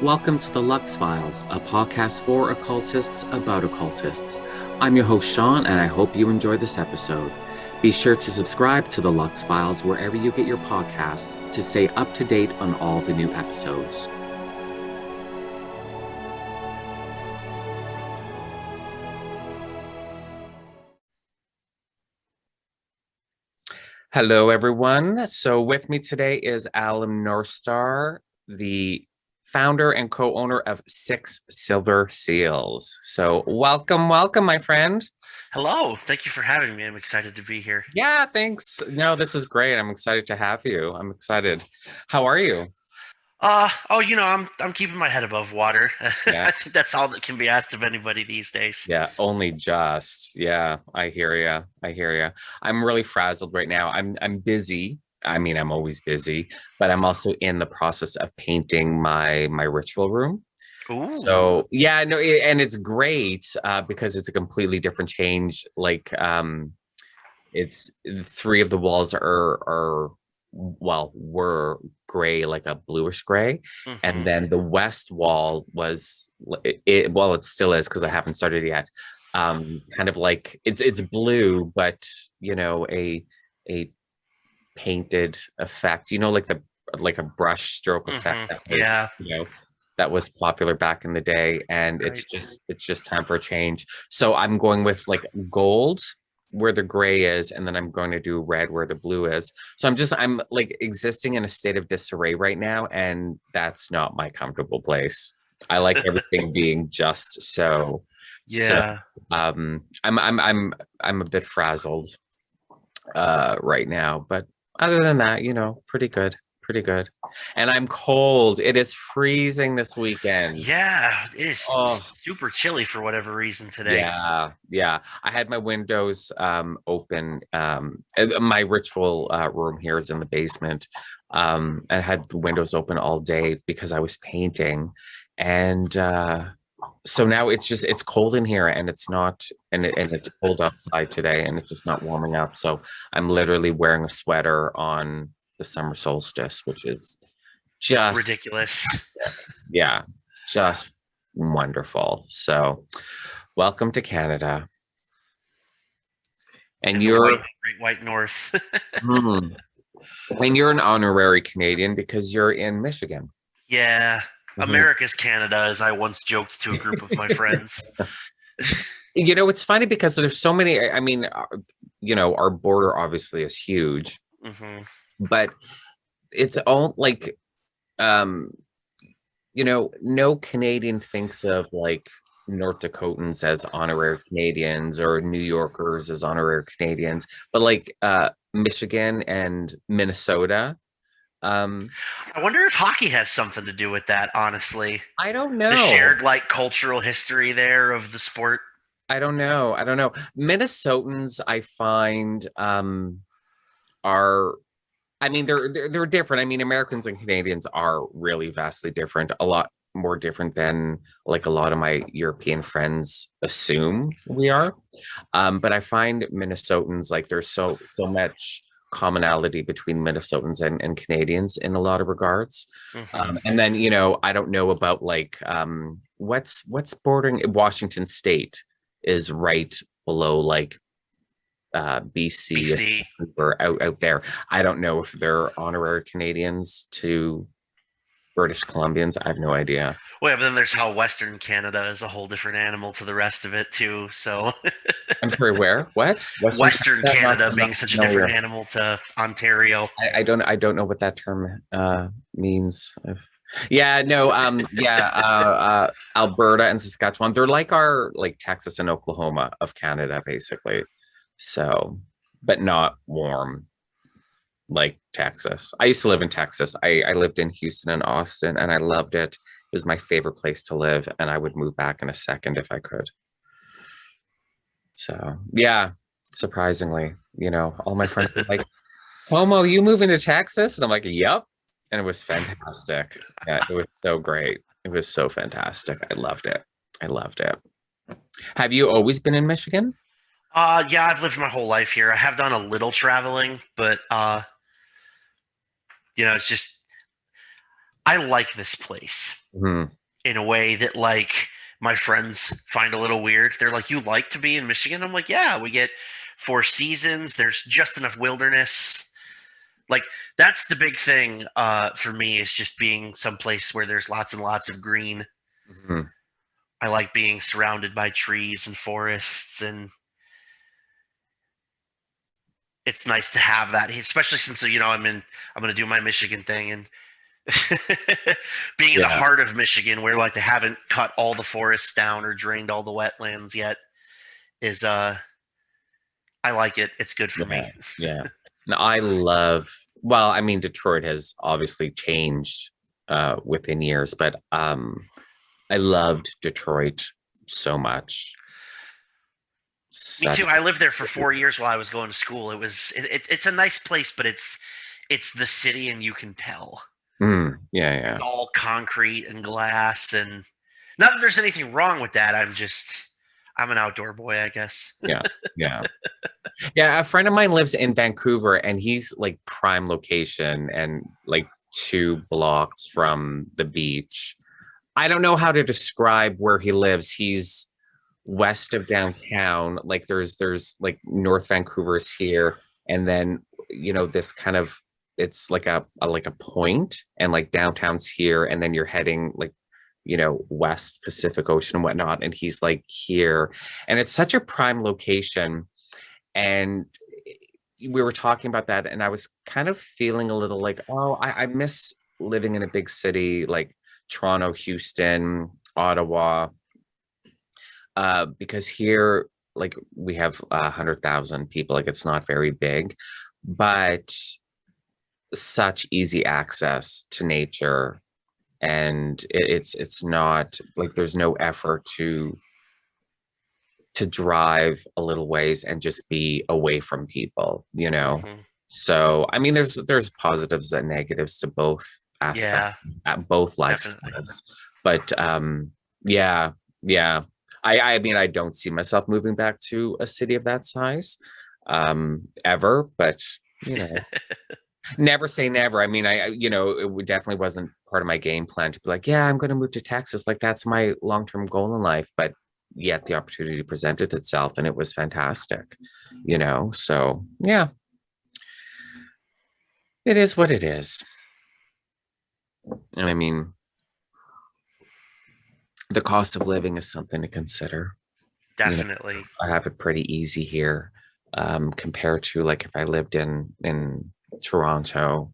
Welcome to the LVX Files, a podcast for occultists about occultists. I'm your host, Sean, and I hope you enjoy this episode. Be sure to subscribe to the LVX Files wherever you get your podcasts to stay up to date on all the new episodes. Hello, everyone. So with me today is Ailim Northstar, the founder and co-owner of Six Silver Seals. So welcome, my friend. Hello. Thank you for having me. I'm excited to be here. Yeah, thanks. No, this is great. I'm excited to have you. I'm excited. How are you? I'm keeping my head above water. Yeah. I think that's all that can be asked of anybody these days. Yeah, only just. Yeah, I hear you. I hear you. I'm really frazzled right now. I'm busy. I mean, I'm always busy, but I'm also in the process of painting my ritual room. Ooh. So yeah, no, and it's great because it's a completely different change. Like, it's three of the walls are were gray, like a bluish gray, and then the west wall was it still is because I haven't started yet. Kind of like it's blue, but a painted effect, like a brush stroke effect that was, Yeah. that was popular back in the day, and Right. it's just time for a change. So I'm going with like gold where the gray is, and then I'm going to do red where the blue is. So I'm like existing in a state of disarray right now, and that's not my comfortable place. I like everything being just so. So Yeah. I'm a bit frazzled right now, but other than that, pretty good, pretty good. And I'm cold. It is freezing this weekend. Yeah. It is Oh, super chilly for whatever reason today. yeah. I had my windows open. My ritual room here is in the basement. I had the windows open all day because I was painting, and so now it's cold in here, and it's not, and it's cold outside today, and it's just not warming up. So I'm literally wearing a sweater on the summer solstice, which is just, Ridiculous. yeah, just wonderful. So welcome to Canada. And And the you're great white north. hmm, and you're an honorary Canadian because you're in Michigan. Yeah. Mhm. America's Canada, as I once joked to a group of my friends. It's funny because there's so many. I mean, our border obviously is huge, hmm but it's all like, um, no Canadian thinks of like North Dakotans as honorary Canadians or New Yorkers as honorary Canadians, but like Michigan and Minnesota. Um, I wonder if hockey has something to do with that, honestly. I don't The know. shared like cultural history there of the sport. I don't know. I don't know. Minnesotans, I find, are, I mean, they're different. I mean, Americans and Canadians are really vastly different, a lot more different than like a lot of my European friends assume we are. But I find Minnesotans, like, there's so much commonality between Minnesotans and Canadians in a lot of regards. hmm And then, I don't know about like, what's bordering Washington State is right below like BC BC. or out there. I don't know if they're honorary Canadians to British Columbians. I have no idea. Well, yeah, but then there's how Western Canada is a whole different animal to the rest of it too. So I'm sorry, where? What? Western Western Canada? Canada Not being such a different familiar. animal to Ontario. I don't know what that term means. Yeah, no, Alberta and Saskatchewan, they're like our like Texas and Oklahoma of Canada, basically. So, but not warm like Texas. I used to live in Texas. I lived in Houston and Austin, and I loved it. It was my favorite place to live, and I would move back in a second if I could. So yeah, surprisingly, all my friends were like, Homo, you moving to Texas? And I'm like, yep. And it was fantastic. Yeah, it was so great. It was so fantastic. I loved it. I loved it. Have you always been in Michigan? Yeah, I've lived my whole life here. I have done a little traveling, but it's just I like this place Mhm. in a way that like my friends find a little weird. They're like, "You like to be in Michigan?" I'm like, "Yeah, we get 4 seasons. There's just enough wilderness." Like that's the big thing for me is just being someplace where there's lots and lots of green. Mhm. I like being surrounded by trees and forests, and it's nice to have that, especially since I'm going to do my Michigan thing, and being in the Yeah. heart of Michigan, where like they haven't cut all the forests down or drained all the wetlands yet, is I like it. It's good for Yeah. me. Yeah. No, I love, well, I mean, Detroit has obviously changed within years, but I loved Detroit so much. Me Such too. I lived there for 4 years while I was going to school. It's a nice place, but it's the city, and you can tell yeah, it's yeah. all concrete and glass, and not that there's anything wrong with that. I'm an outdoor boy, I guess. Yeah. Yeah. Yeah, a friend of mine lives in Vancouver and he's like prime location and like 2 blocks from the beach. I don't know how to describe where he lives. He's west of downtown. Like there's like North Vancouver's here, and then this kind of it's like a point, and like downtown's here, and then you're heading like west Pacific Ocean and whatnot, and he's like here, and it's such a prime location. And we were talking about that, and I was kind of feeling a little like, oh, I miss living in a big city like Toronto, Houston, Ottawa, because here, like, we have 100,000 people. Like, it's not very big, but such easy access to nature, and it's not like there's no effort to drive a little ways and just be away from people. Hmm. So, I mean, there's positives and negatives to both aspects, Yeah, at both definitely. lifestyles. But yeah, yeah. I mean, I don't see myself moving back to a city of that size, ever, but never say never. I mean, it definitely wasn't part of my game plan to be like, yeah, I'm going to move to Texas. Like that's my long-term goal in life. But yet the opportunity presented itself, and it was fantastic. So yeah, it is what it is. And I mean, the cost of living is something to consider. You know, Definitely. I have it pretty easy here, compared to like if I lived in Toronto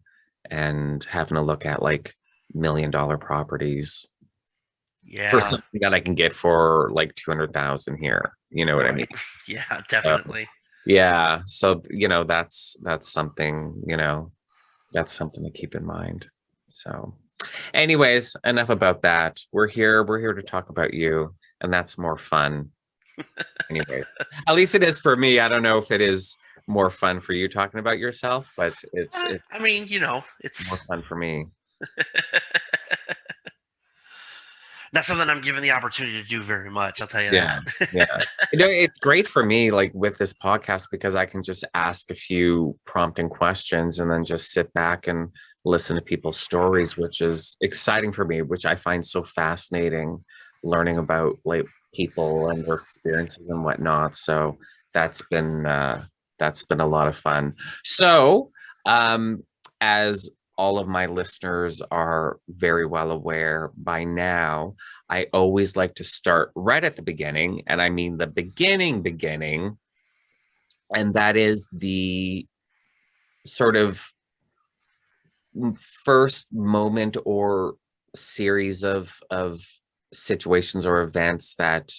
and having to look at like $1 million properties for Yeah. something that I can get for like 200,000 here. You know what I mean? Right. Yeah, So, definitely. yeah. So, that's something to keep in mind. So, anyways, enough about that. We're here to talk about you, and that's more fun. Anyways, at least it is for me. I don't know if it is more fun for you talking about yourself, but it's I mean, more it's fun for me. not something I'm given the opportunity to do very much. I'll tell you Yeah, that. yeah. It's great for me, like with this podcast, because I can just ask a few prompting questions and then just sit back and listen to people's stories, which is exciting for me, which I find so fascinating, learning about like people and their experiences and whatnot. So that's been uh that's been a lot of fun. So, as all of my listeners are very well aware by now, I always like to start right at the beginning, and I mean the beginning, and that is the sort of first moment or series of situations or events that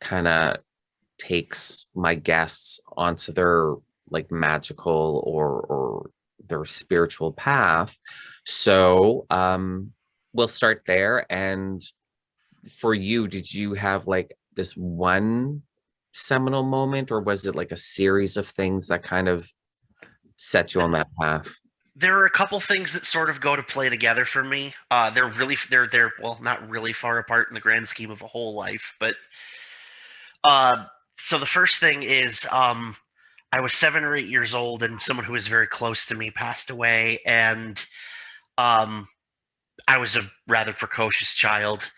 kind of takes my guests onto their like magical or their spiritual path. So, we'll start there. And for you, did you have like this one seminal moment, or was it like a series of things that kind of set you on that path? There are a couple things that sort of go to play together for me. They're well, not really far apart in the grand scheme of a whole life, but uh, so the first thing is I was 7 or 8 years old, and someone who was very close to me passed away, and um, I was a rather precocious child.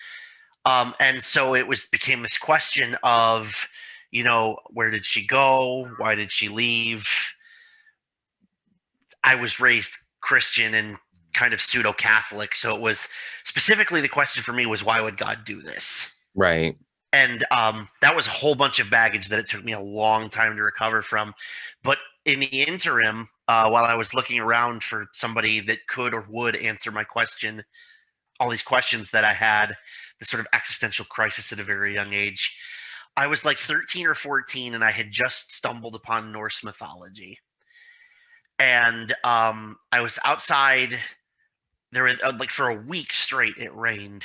And so it became this question of, where did she go? Why did she leave? I was raised Christian and kind of pseudo Catholic, so it was specifically the question for me was why would God do this? Right. And that was a whole bunch of baggage that it took me a long time to recover from. But in the interim, while I was looking around for somebody that could or would answer my question, all these questions that I had, this sort of existential crisis at a very young age, I was like 13 or 14, and I had just stumbled upon Norse mythology. And I was outside. There was like for a week straight, it rained.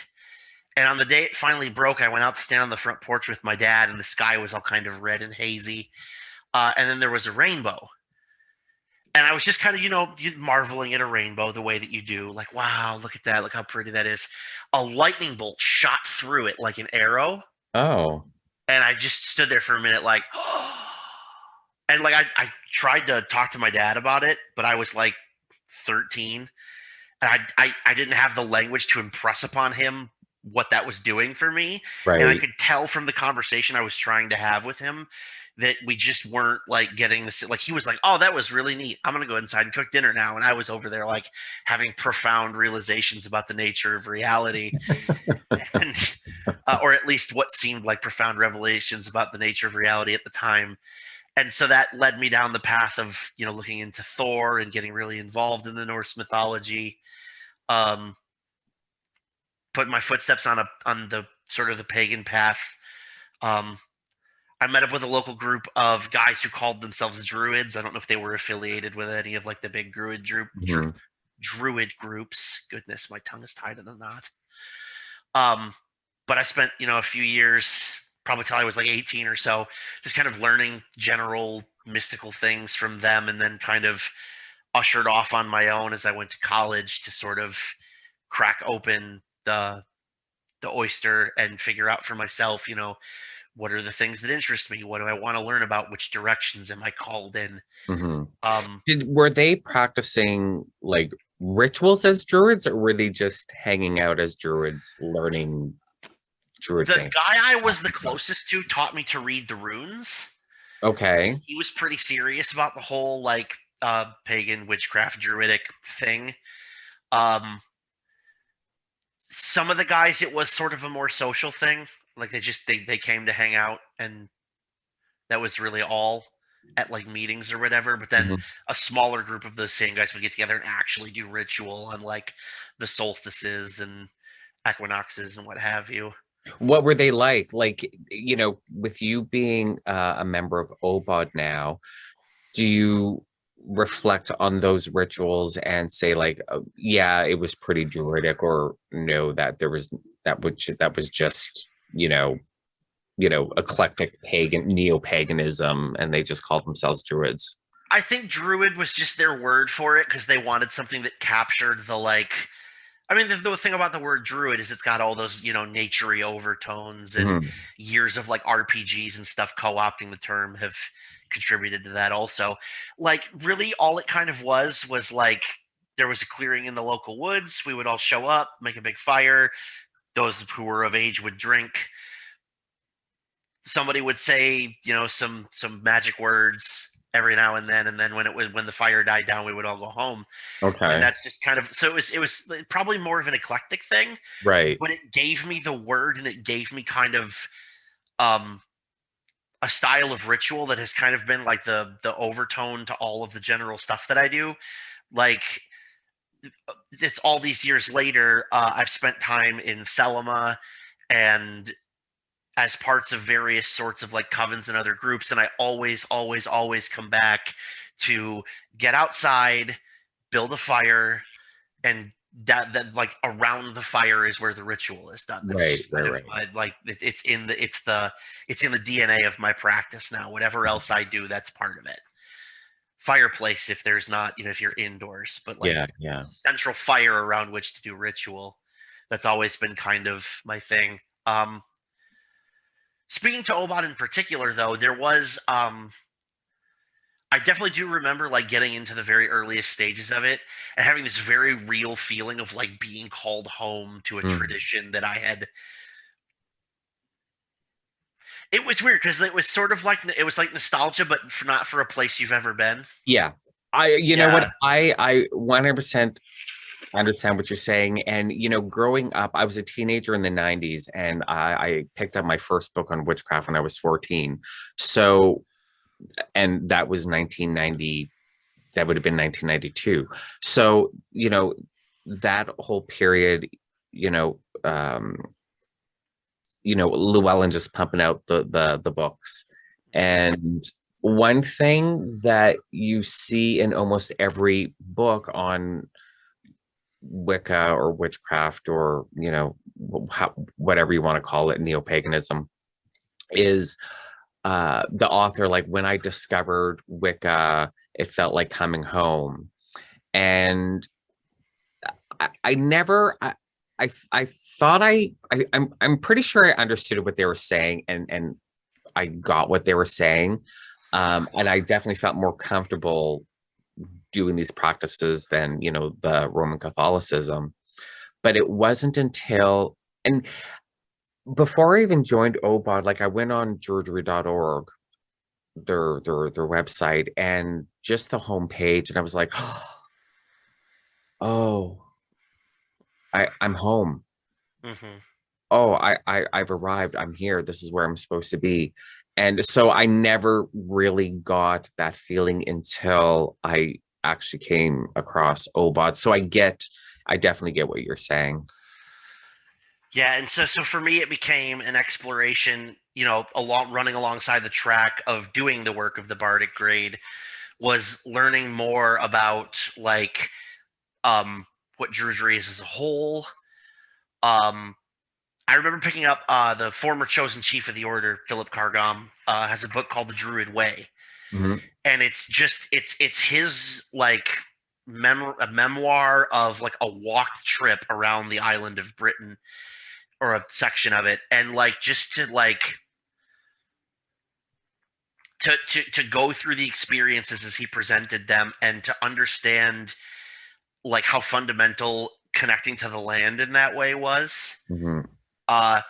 And on the day it finally broke, I went out to stand on the front porch with my dad, and the sky was all kind of red and hazy. And then there was a rainbow. And I was just kind of, marveling at a rainbow the way that you do. Like, wow, look at that. Look how pretty that is. A lightning bolt shot through it like an arrow. Oh. And I just stood there for a minute, like, and like I tried to talk to my dad about it, but I was like 13. And I didn't have the language to impress upon him what that was doing for me. Right. And I could tell from the conversation I was trying to have with him that we just weren't like getting this. Like he was like, "Oh, that was really neat. I'm gonna go inside and cook dinner now." And I was over there like having profound realizations about the nature of reality, and or at least what seemed like profound revelations about the nature of reality at the time. And so that led me down the path of looking into Thor and getting really involved in the Norse mythology. Put my footsteps on the sort of the pagan path. I met up with a local group of guys who called themselves Druids. I don't know if they were affiliated with any of like the big Druid groups. Goodness, my tongue is tied in a knot. But I spent a few years, probably till I was like 18 or so, just kind of learning general mystical things from them, and then kind of ushered off on my own as I went to college to sort of crack open the oyster and figure out for myself, what are the things that interest me? What do I want to learn about? Which directions am I called in? Were they practicing like rituals as druids, or were they just hanging out as druids, learning druid things? The guy I was the closest to taught me to read the runes. Okay. He was pretty serious about the whole like pagan witchcraft druidic thing. Some of the guys, it was sort of a more social thing. Like they came to hang out, and that was really all at like meetings or whatever. But then a smaller group of those same guys would get together and actually do ritual on like the solstices and equinoxes and what have you. What were they like? Like, with you being a member of OBOD now, do you reflect on those rituals and say like, yeah, it was pretty druidic, or no, that there was that was just eclectic pagan neo-paganism, and they just called themselves druids? I think druid was just their word for it because they wanted something that captured the like. I mean, the thing about the word druid is it's got all those naturey overtones, and years of like RPGs and stuff co-opting the term have contributed to that also. Like really all it kind of was like there was a clearing in the local woods. We would all show up, make a big fire. Those who were of age would drink. Somebody would say, some magic words every now and then when the fire died down, we would all go home. Okay. And that's just kind of so it was probably more of an eclectic thing, right? But it gave me the word, and it gave me kind of a style of ritual that has kind of been like the overtone to all of the general stuff that I do. Like it's all these years later, I've spent time in Thelema and as parts of various sorts of like covens and other groups, and I always come back to get outside, build a fire, and that like around the fire is where the ritual is done. That's just kind of like it's in the DNA of my practice now. Whatever else I do, that's part of it. Fireplace if there's not, if you're indoors, but like central fire around which to do ritual. That's always been kind of my thing. Speaking to OBOD in particular, though, there was I definitely do remember like getting into the very earliest stages of it and having this very real feeling of like being called home to a Mm. tradition that I had. It was weird because it was sort of like it was like nostalgia, but not for a place you've ever been. Yeah. You know what? Yeah. I 100% understand what you're saying. And, growing up, I was a teenager in the 90s and I picked up my first book on witchcraft when I was 14. So, and that was 1990, that would have been 1992. So, that whole period, you know, um, Llewellyn just pumping out the books. And one thing that you see in almost every book on Wicca or witchcraft or whatever you want to call it, neo-paganism, is the author, like, when I discovered Wicca, it felt like coming home. And I never I thought I'm pretty sure I understood what they were saying, and I got what they were saying. And I definitely felt more comfortable doing these practices than, the Roman Catholicism. But it wasn't until, and before I even joined OBOD, like, I went on Druidry.org, their website, and just the homepage, and I was like, oh, I'm home. Hmm. Oh, I've arrived. I'm here. This is where I'm supposed to be. And so I never really got that feeling until I actually came across OBOD. So I definitely get what you're saying. Yeah, and so for me, it became an exploration. Along running alongside the track of doing the work of the Bardic grade was learning more about like what Druidry is as a whole. Um, I remember picking up the former chosen chief of the order, Philip Cargom, has a book called The Druid Way, Mhm. and it's his like a memoir of like a walked trip around the island of Britain or a section of it, and like just to like to go through the experiences as he presented them and to understand like how fundamental connecting to the land in that way Mhm. uh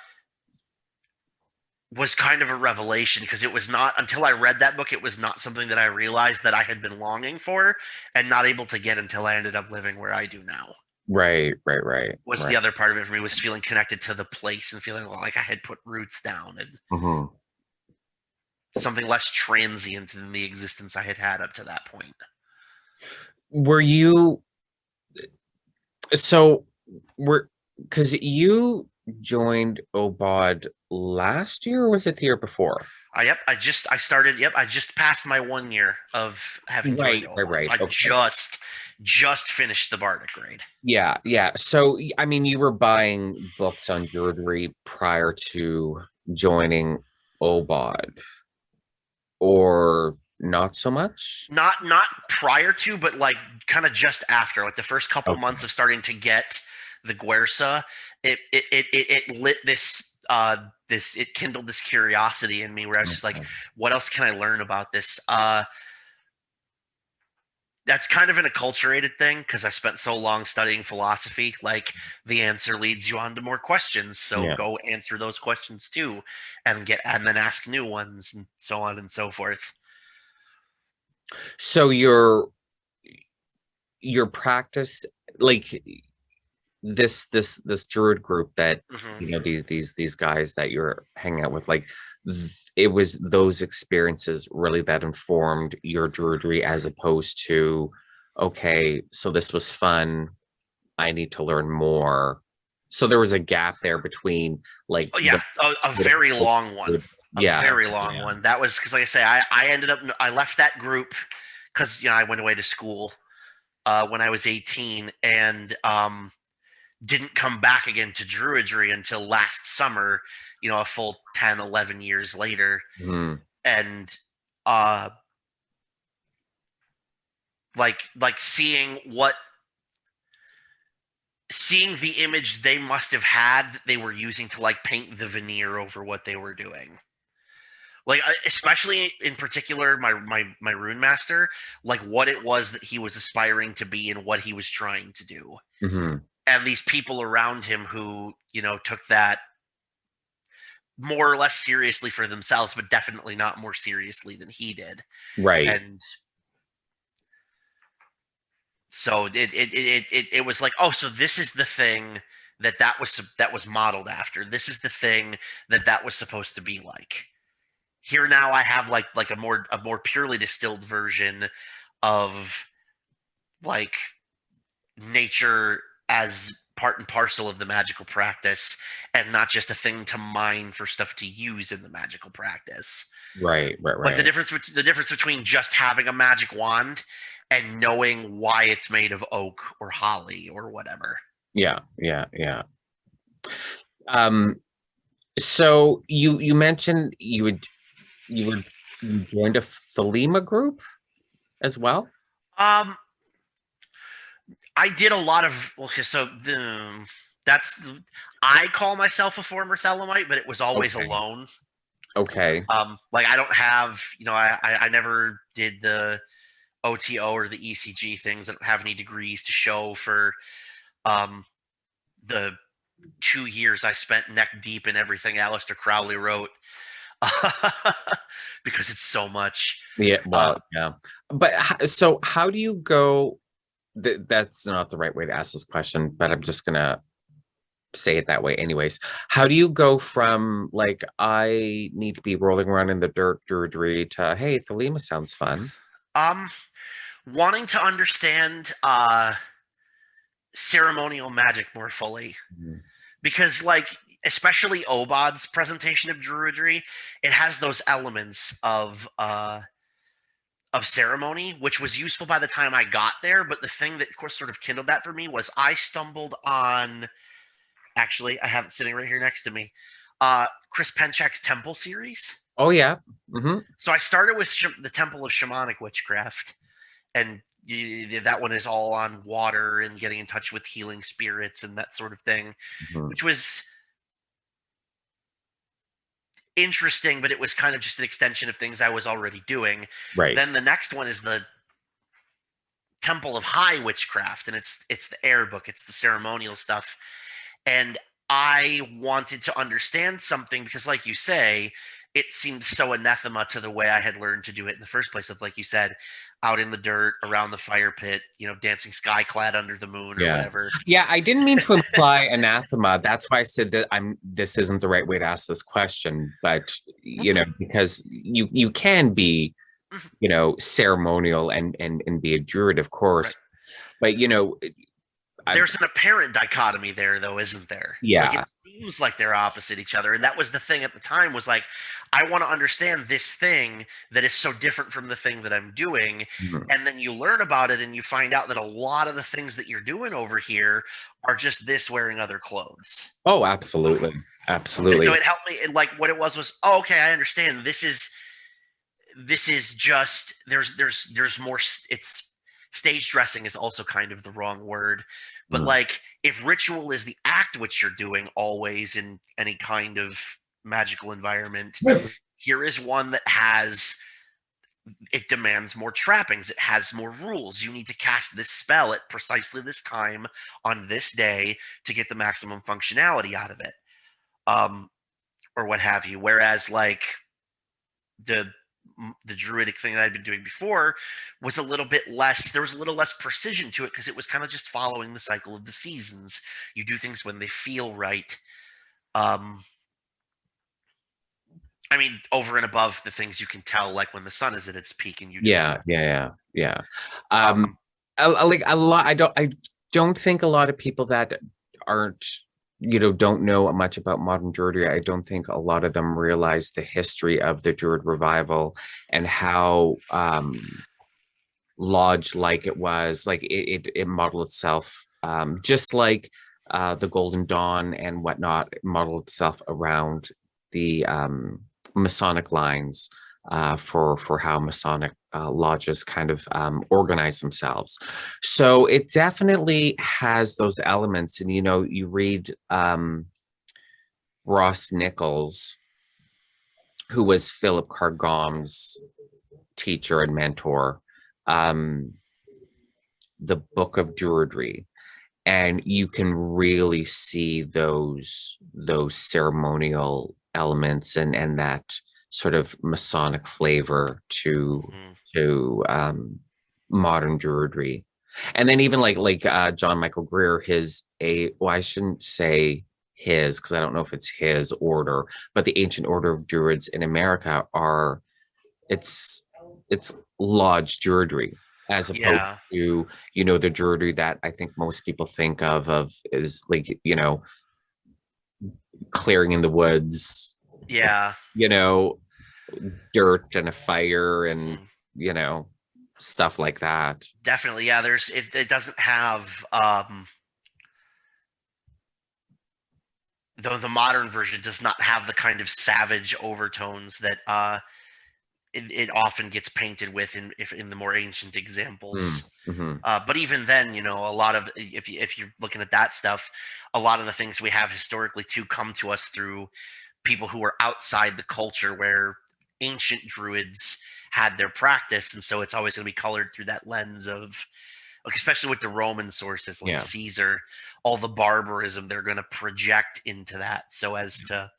was kind of a revelation because it was not until I read that book, it was not something that I realized that I had been longing for and not able to get until I ended up living where I do now. Right, right, right, Was right. the other part of it for me was feeling connected to the place and feeling like I had put roots down and Mhm. something less transient than the existence I had had up to that point. Were you so were because you joined OBOD last year, or was it the year before? I started. Yep, I just passed my 1 year of having joined Right, right, OBOD, so right. I Okay. just finished the Bardic grade. Yeah, yeah. So, I mean, you were buying books on Druidry prior to joining OBOD, or not so much? Not prior to, but like kind of just after, like the first couple months Okay. of starting to get the Guersa, it lit it kindled this curiosity in me where I was just like, Okay. what else can I learn about this? That's kind of an acculturated thing because I spent so long studying philosophy. Like the answer leads you on to more questions, so Yeah. go answer those questions too, and then ask new ones, and so on and so forth. So your practice, like, this druid group that, Hmm. these guys that you're hanging out with, like, it was those experiences really that informed your druidry, as opposed to, okay, so this was fun, I need to learn more. So there was a gap there between, like, Oh, yeah, the a very long one, a yeah, very long yeah. one. That was because, like I say, I left that group because I went away to school when I was 18 and didn't come back again to Druidry until last summer. A full 10, 11 years later, Mhm. and uh, like seeing the image they must have had that they were using to like paint the veneer over what they were doing Like especially in particular, my rune master, like what it was that he was aspiring to be and what he was trying to do, and these people around him who took that more or less seriously for themselves, but definitely not more seriously than he did. Right. And so it was like, oh, so this is the thing that was modeled after. This is the thing that was supposed to be like. Here now I have like a more purely distilled version of like nature as part and parcel of the magical practice, and not just a thing to mine for stuff to use in the magical practice. Right. Like the difference between just having a magic wand and knowing why it's made of oak or holly or whatever. Yeah. So you mentioned you joined a Thelema group as well? I did a lot of that's I call myself a former Thelemite, but it was always alone. Okay. Like I don't have, I never did the OTO or the ECG things. I don't have any degrees to show for the 2 years I spent neck deep in everything Aleister Crowley wrote. Because it's so much. Yeah, well, yeah. But so how do you go? That's not the right way to ask this question, but I'm just gonna say it that way anyways. How do you go from like, I need to be rolling around in the dirt Druidry to, hey, Thelema sounds fun? Wanting to understand ceremonial magic more fully. Because like especially OBOD's presentation of Druidry, it has those elements of ceremony, which was useful by the time I got there. But the thing that, of course, sort of kindled that for me was I stumbled on. Actually, I have it sitting right here next to me. Chris Penchak's Temple series. Oh yeah. So I started with the Temple of Shamanic Witchcraft, and that one is all on water and getting in touch with healing spirits and that sort of thing, which was interesting, but it was kind of just an extension of things I was already doing. Right. Then the next one is the Temple of High Witchcraft, and it's the air book, it's the ceremonial stuff. And I wanted to understand something because, like you say, it seemed so anathema to the way I had learned to do it in the first place. Of, like you said, out in the dirt, around the fire pit, dancing skyclad under the moon or whatever. Yeah, I didn't mean to imply anathema. That's why I said that this isn't the right way to ask this question. But because you can be, ceremonial and be a druid, of course. Right. But there's an apparent dichotomy there, though, isn't there? Yeah. Like, it seems like they're opposite each other. And that was the thing at the time, was like, I want to understand this thing that is so different from the thing that I'm doing. And then you learn about it and you find out that a lot of the things that you're doing over here are just this wearing other clothes. Oh, absolutely. Absolutely. And so it helped me. And like what it was, oh, okay, I understand. This is just, there's more, it's, stage dressing is also kind of the wrong word, but like if ritual is the act which you're doing always in any kind of magical environment, here is one that it demands more trappings, it has more rules. You need to cast this spell at precisely this time on this day to get the maximum functionality out of it, or what have you. Whereas like the druidic thing that I'd been doing before was a little bit less, there was a little less precision to it because it was kind of just following the cycle of the seasons. You do things when they feel right. I mean, over and above the things you can tell, like when the sun is at its peak and you do yeah. Like a lot, I don't think a lot of people that aren't, don't know much about modern Druidry, I don't think a lot of them realize the history of the Druid revival and how lodge-like it was. Like it modeled itself, just like the Golden Dawn and whatnot, it modeled itself around the Masonic lines for how Masonic lodges kind of organize themselves. So it definitely has those elements. And, you read Ross Nichols' who was Philip Cargom's teacher and mentor, um, the Book of Druidry, and you can really see those ceremonial elements and that sort of Masonic flavor Mhm. to modern Druidry. And then even like John Michael Greer, his a well, I shouldn't say his because I don't know if it's his order, but the Ancient Order of Druids in America are it's it's lodge Druidry as opposed Yeah. to the Druidry that I think most people think of is like clearing in the woods, Yeah. you know dirt and a fire and Mhm. you know stuff like that. Definitely. Yeah. It doesn't have the modern version does not have the kind of savage overtones that it often gets painted with in the more ancient examples. Mm-hmm. But even then, a lot of if you're looking at that stuff, a lot of the things we have historically too come to us through people who are outside the culture where ancient druids had their practice, and so it's always going to be colored through that lens of, like, especially with the Roman sources like Yeah. Caesar, all the barbarism they're going to project into that so as to.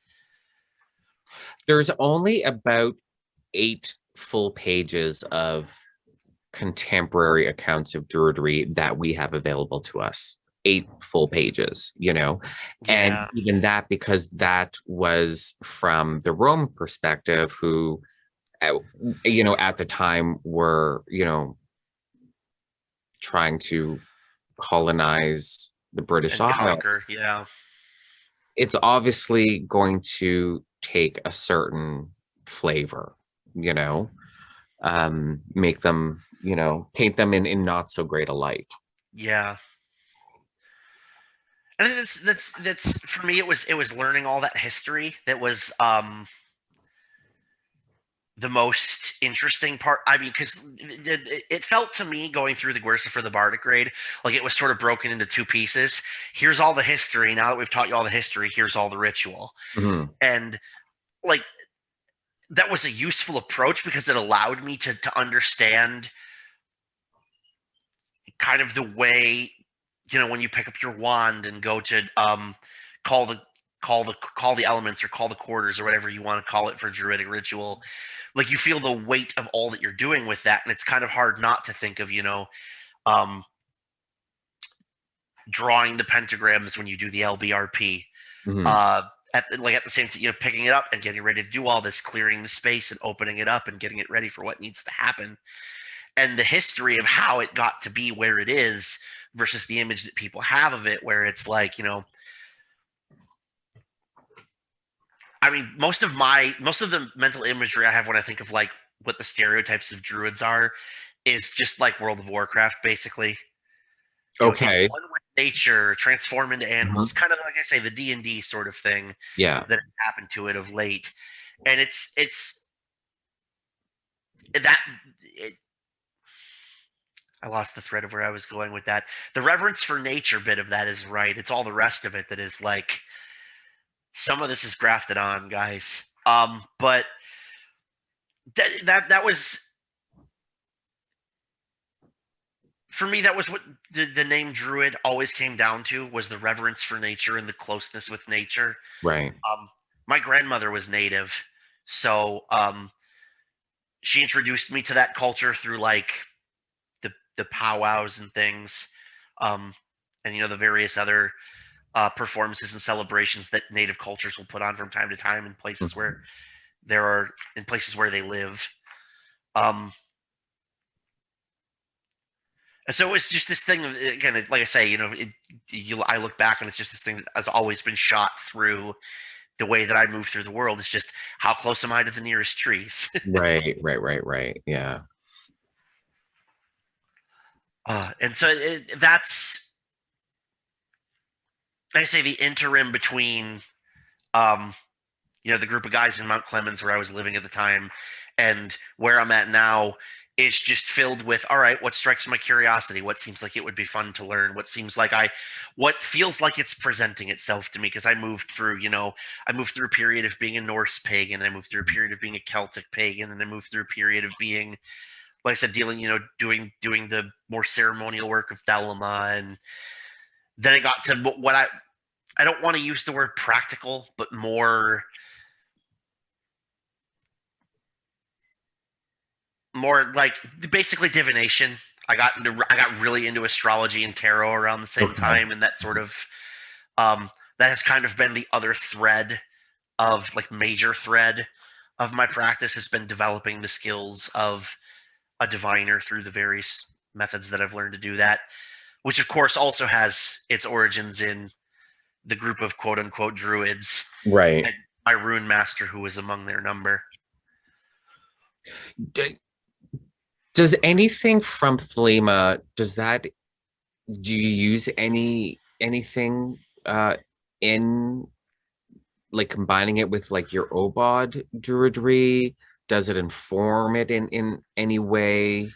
There's only about 8 full pages of contemporary accounts of Druidry that we have available to us. 8 full pages. And Yeah. even that, because that was from the Rome perspective, who, at the time were, trying to colonize the British And Isles. conquer. Yeah. It's obviously going to take a certain flavor, you know, make them, paint them in not so great a light. Yeah. And that's for me. It was learning all that history that was the most interesting part. I mean, because it felt to me going through the Guersa for the Bardic grade like it was sort of broken into two pieces. Here's all the history. Now that we've taught you all the history, here's all the ritual. Mhm. And like that was a useful approach because it allowed me to understand kind of the way, when you pick up your wand and go to call the call the elements or call the quarters or whatever you want to call it for druidic ritual, like you feel the weight of all that you're doing with that, and it's kind of hard not to think of um drawing the pentagrams when you do the LBRP, Mhm. uh at the same time, picking it up and getting ready to do all this, clearing the space and opening it up and getting it ready for what needs to happen, and the history of how it got to be where it is versus the image that people have of it, where it's like, I mean, most of the mental imagery I have when I think of like what the stereotypes of druids are is just like World of Warcraft, basically. Get Okay. one with nature, transform into animals, Mhm. kind of like I say, the D&D sort of thing Yeah. that has happened to it of late. And it's that it, I lost the thread of where I was going with that. The reverence for nature bit of that is right. It's all the rest of it that is like some of this is grafted on, guys. But that was for me. That was what the name Druid always came down to, was the reverence for nature and the closeness with nature. Right. My grandmother was native, so she introduced me to that culture through like the powwows and things, um, and the various other performances and celebrations that native cultures will put on from time to time in places where Mhm. they live. Um, and so it's just this thing. Again, like I say, I look back and it's just this thing that has always been shot through the way that I move through the world. It's just how close am I to the nearest trees? Right. Right. Right. Right. Yeah. And so that's, like I say, the interim between um, the group of guys in Mount Clemens where I was living at the time and where I'm at now is just filled with, all right, what strikes my curiosity, what seems like it would be fun to learn, what feels like it's presenting itself to me, because I moved through, I moved through a period of being a Norse pagan, I moved through a period of being a Celtic pagan, and I moved through a period of being, like I said, dealing, doing the more ceremonial work of Thelema, and then I got to what I don't want to use the word practical, but more like basically divination. I got really into astrology and tarot around the same Okay. time, and that sort of that has kind of been the other thread of like major thread of my practice, has been developing the skills of a diviner through the various methods that I've learned to do that, which of course also has its origins in the group of quote unquote druids, Right. and my rune master who was among their number. Does anything from Thelema, do you use anything in like combining it with like your OBOD Druidry? Does it inform it in any way?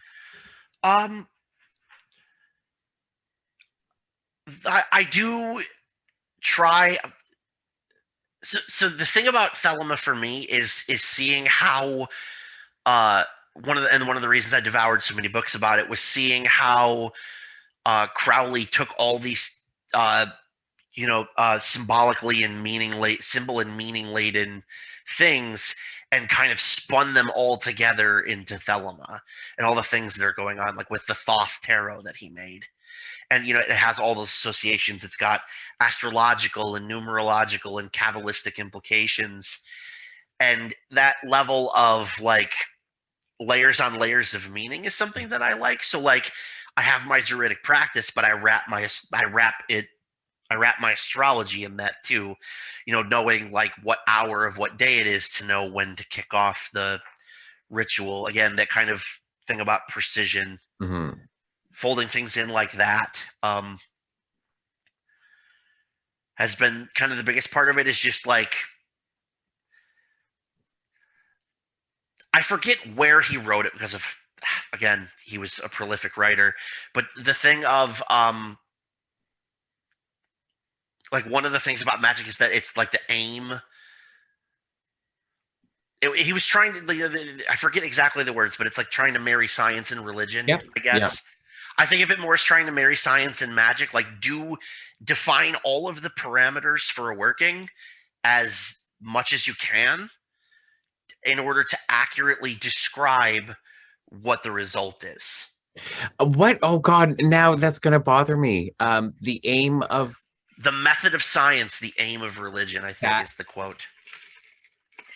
Um, I do try. So the thing about Thelema for me is seeing how one of the reasons I devoured so many books about it was seeing how Crowley took all these symbolically and symbol and meaning laden things and kind of spun them all together into Thelema and all the things that are going on, like with the Thoth tarot that he made. And it has all those associations. It's got astrological and numerological and Kabbalistic implications, and that level of like layers on layers of meaning is something that I like. So like I have my Druidic practice, but I wrap my astrology in that too, knowing like what hour of what day it is to know when to kick off the ritual. Again, that kind of thing about precision, folding things in like that has been kind of the biggest part of it. Is just like, I forget where he wrote it because of, again, he was a prolific writer, but the thing of like one of the things about magic is that it's like the aim. He was trying to, I forget exactly the words, but it's like trying to marry science and religion, Yep. I guess. Yep. I think of it more as trying to marry science and magic, like define all of the parameters for a working as much as you can in order to accurately describe what the result is. What? Oh God, now that's gonna bother me. The aim of The method of science, the aim of religion, I think is the quote.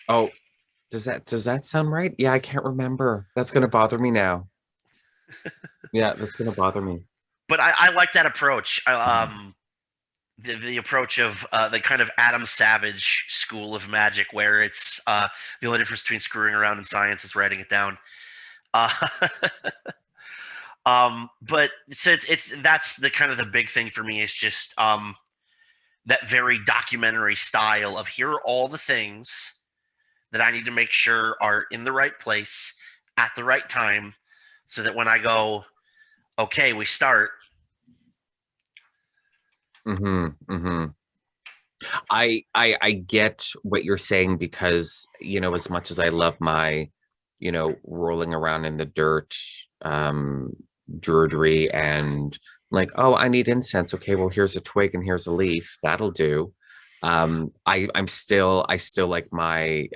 Oh, does that sound right? Yeah, I can't remember. That's gonna bother me now. Yeah, that's gonna bother me. But I like that approach. The approach of the kind of Adam Savage school of magic, where it's the only difference between screwing around and science is writing it down. But so that's the kind of the big thing for me, is just that very documentary style of, here are all the things that I need to make sure are in the right place at the right time, so that when I go, okay, we start. I get what you're saying, because as much as I love my rolling around in the dirt Druidry, and like, oh, I need incense, okay, well, here's a twig and here's a leaf, that'll do. I still like my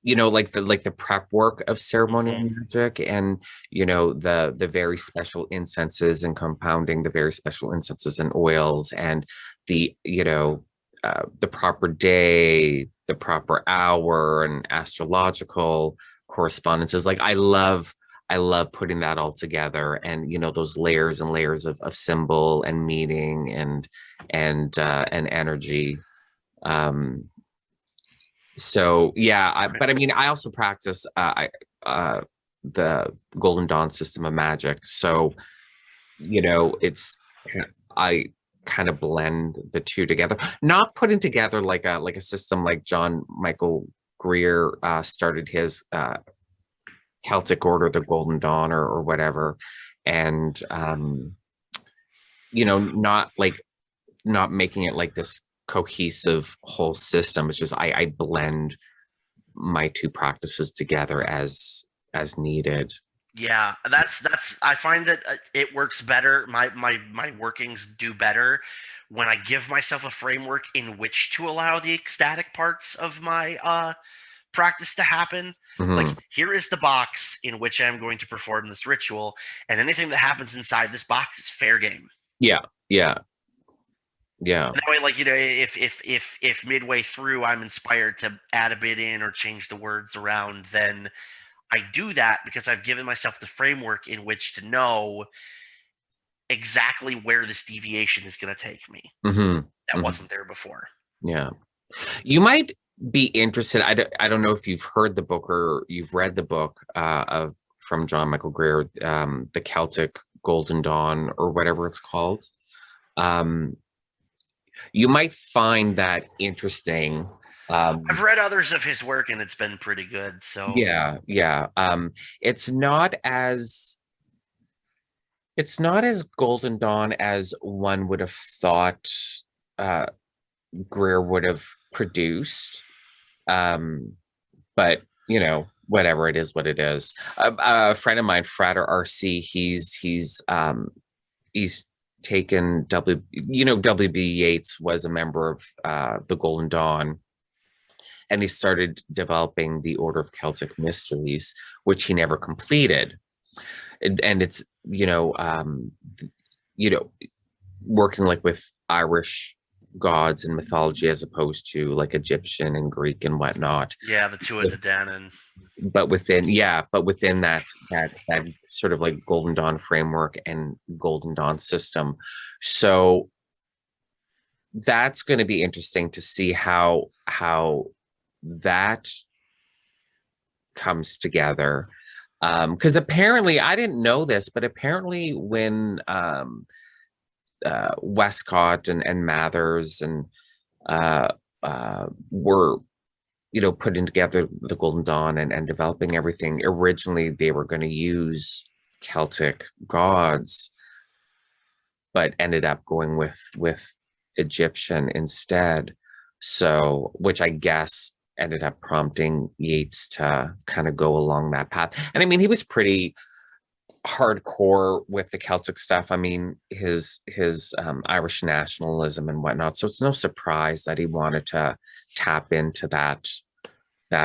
like the prep work of ceremonial magic, and the very special incenses and compounding the very special incenses and oils, and the the proper day, the proper hour, and astrological correspondences. Like, I love putting that all together, and those layers and layers of symbol and meaning and energy. So yeah, but I mean, I also practice the Golden Dawn system of magic. So it's, I kind of blend the two together, not putting together like a system like John Michael Greer started his Celtic Order, the Golden Dawn, or whatever, and not making it like this cohesive whole system. It's just I blend my two practices together as needed. Yeah, that's I find that it works better. My workings do better when I give myself a framework in which to allow the ecstatic parts of my practice to happen. Like, Mm-hmm. here is the box in which I'm going to perform this ritual, and anything that happens inside this box is fair game. Yeah, yeah, yeah. And that way, like, if midway through I'm inspired to add a bit in or change the words around, then I do that because I've given myself the framework in which to know exactly where this deviation is going to take me. Mm-hmm. That Mm-hmm. wasn't there before. Yeah. You might be interested. I don't know if you've heard the book or you've read the book of from John Michael Greer, The Celtic Golden Dawn, or whatever it's called. Um, you might find that interesting. I've read others of his work and it's been pretty good. So Yeah, yeah. It's not as Golden Dawn as one would have thought uh, Greer would have produced. But whatever, it is what it is. A friend of mine, Frater RC, he's taken WB Yeats was a member of the Golden Dawn, and he started developing the Order of Celtic Mysteries, which he never completed. And it's working like with Irish gods and mythology as opposed to like Egyptian and Greek and whatnot. yeah, the two of the Danon. But within that sort of like Golden Dawn framework and Golden Dawn system. So that's going to be interesting to see how that comes together. Because apparently, I didn't know this, but apparently when Westcott and Mathers and were putting together the Golden Dawn and developing everything, originally they were going to use Celtic gods, but ended up going with Egyptian instead. So, which I guess ended up prompting Yeats to kind of go along that path. And I mean, he was pretty hardcore with the Celtic stuff. I mean, his Irish nationalism and whatnot. So it's no surprise that he wanted to tap into that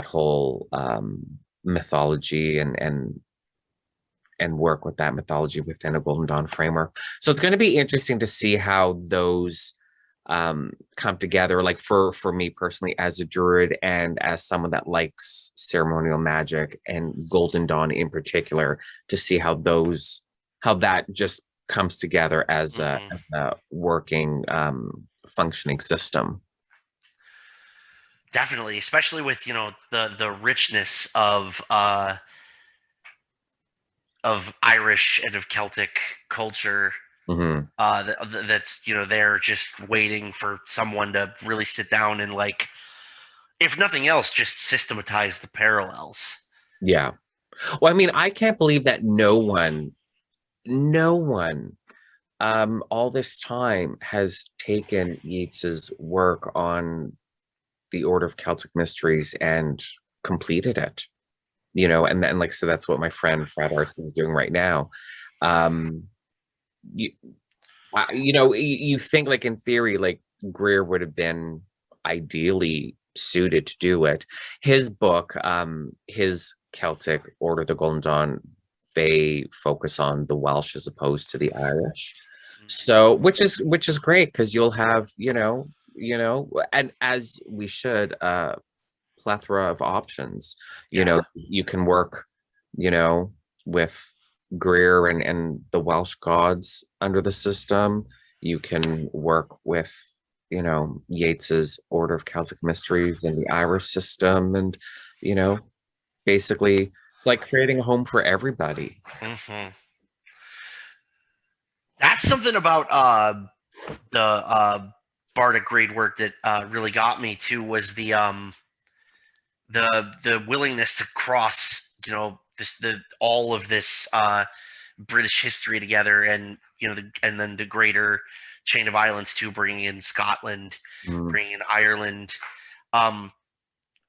whole mythology and work with that mythology within a Golden Dawn framework. So it's going to be interesting to see how those come together. Like for me personally, as a druid and as someone that likes ceremonial magic and Golden Dawn in particular, to see how that just comes together as a working functioning system. Definitely, especially with the richness of Irish and of Celtic culture. Mm-hmm. That's they're just waiting for someone to really sit down and, like, if nothing else, just systematize the parallels. Yeah. Well, I mean, I can't believe that no one all this time has taken Yeats's work on the Order of Celtic Mysteries and completed it. And then, like, so that's what my friend Fred Arts is doing right now. You think, like, in theory, like, Greer would have been ideally suited to do it. His book, his Celtic Order, the Golden Dawn, they focus on the Welsh as opposed to the Irish. So, which is great, because you'll have, and as we should, plethora of options. You can work, with Greer and the Welsh gods under the system. You can work with, Yeats's Order of Celtic Mysteries and the Irish system, and basically it's like creating a home for everybody. Mm-hmm. That's something about the Bardic grade work that really got me too, was the willingness to cross all of this British history together, and and then the greater chain of islands too, bringing in Scotland, bringing in Ireland,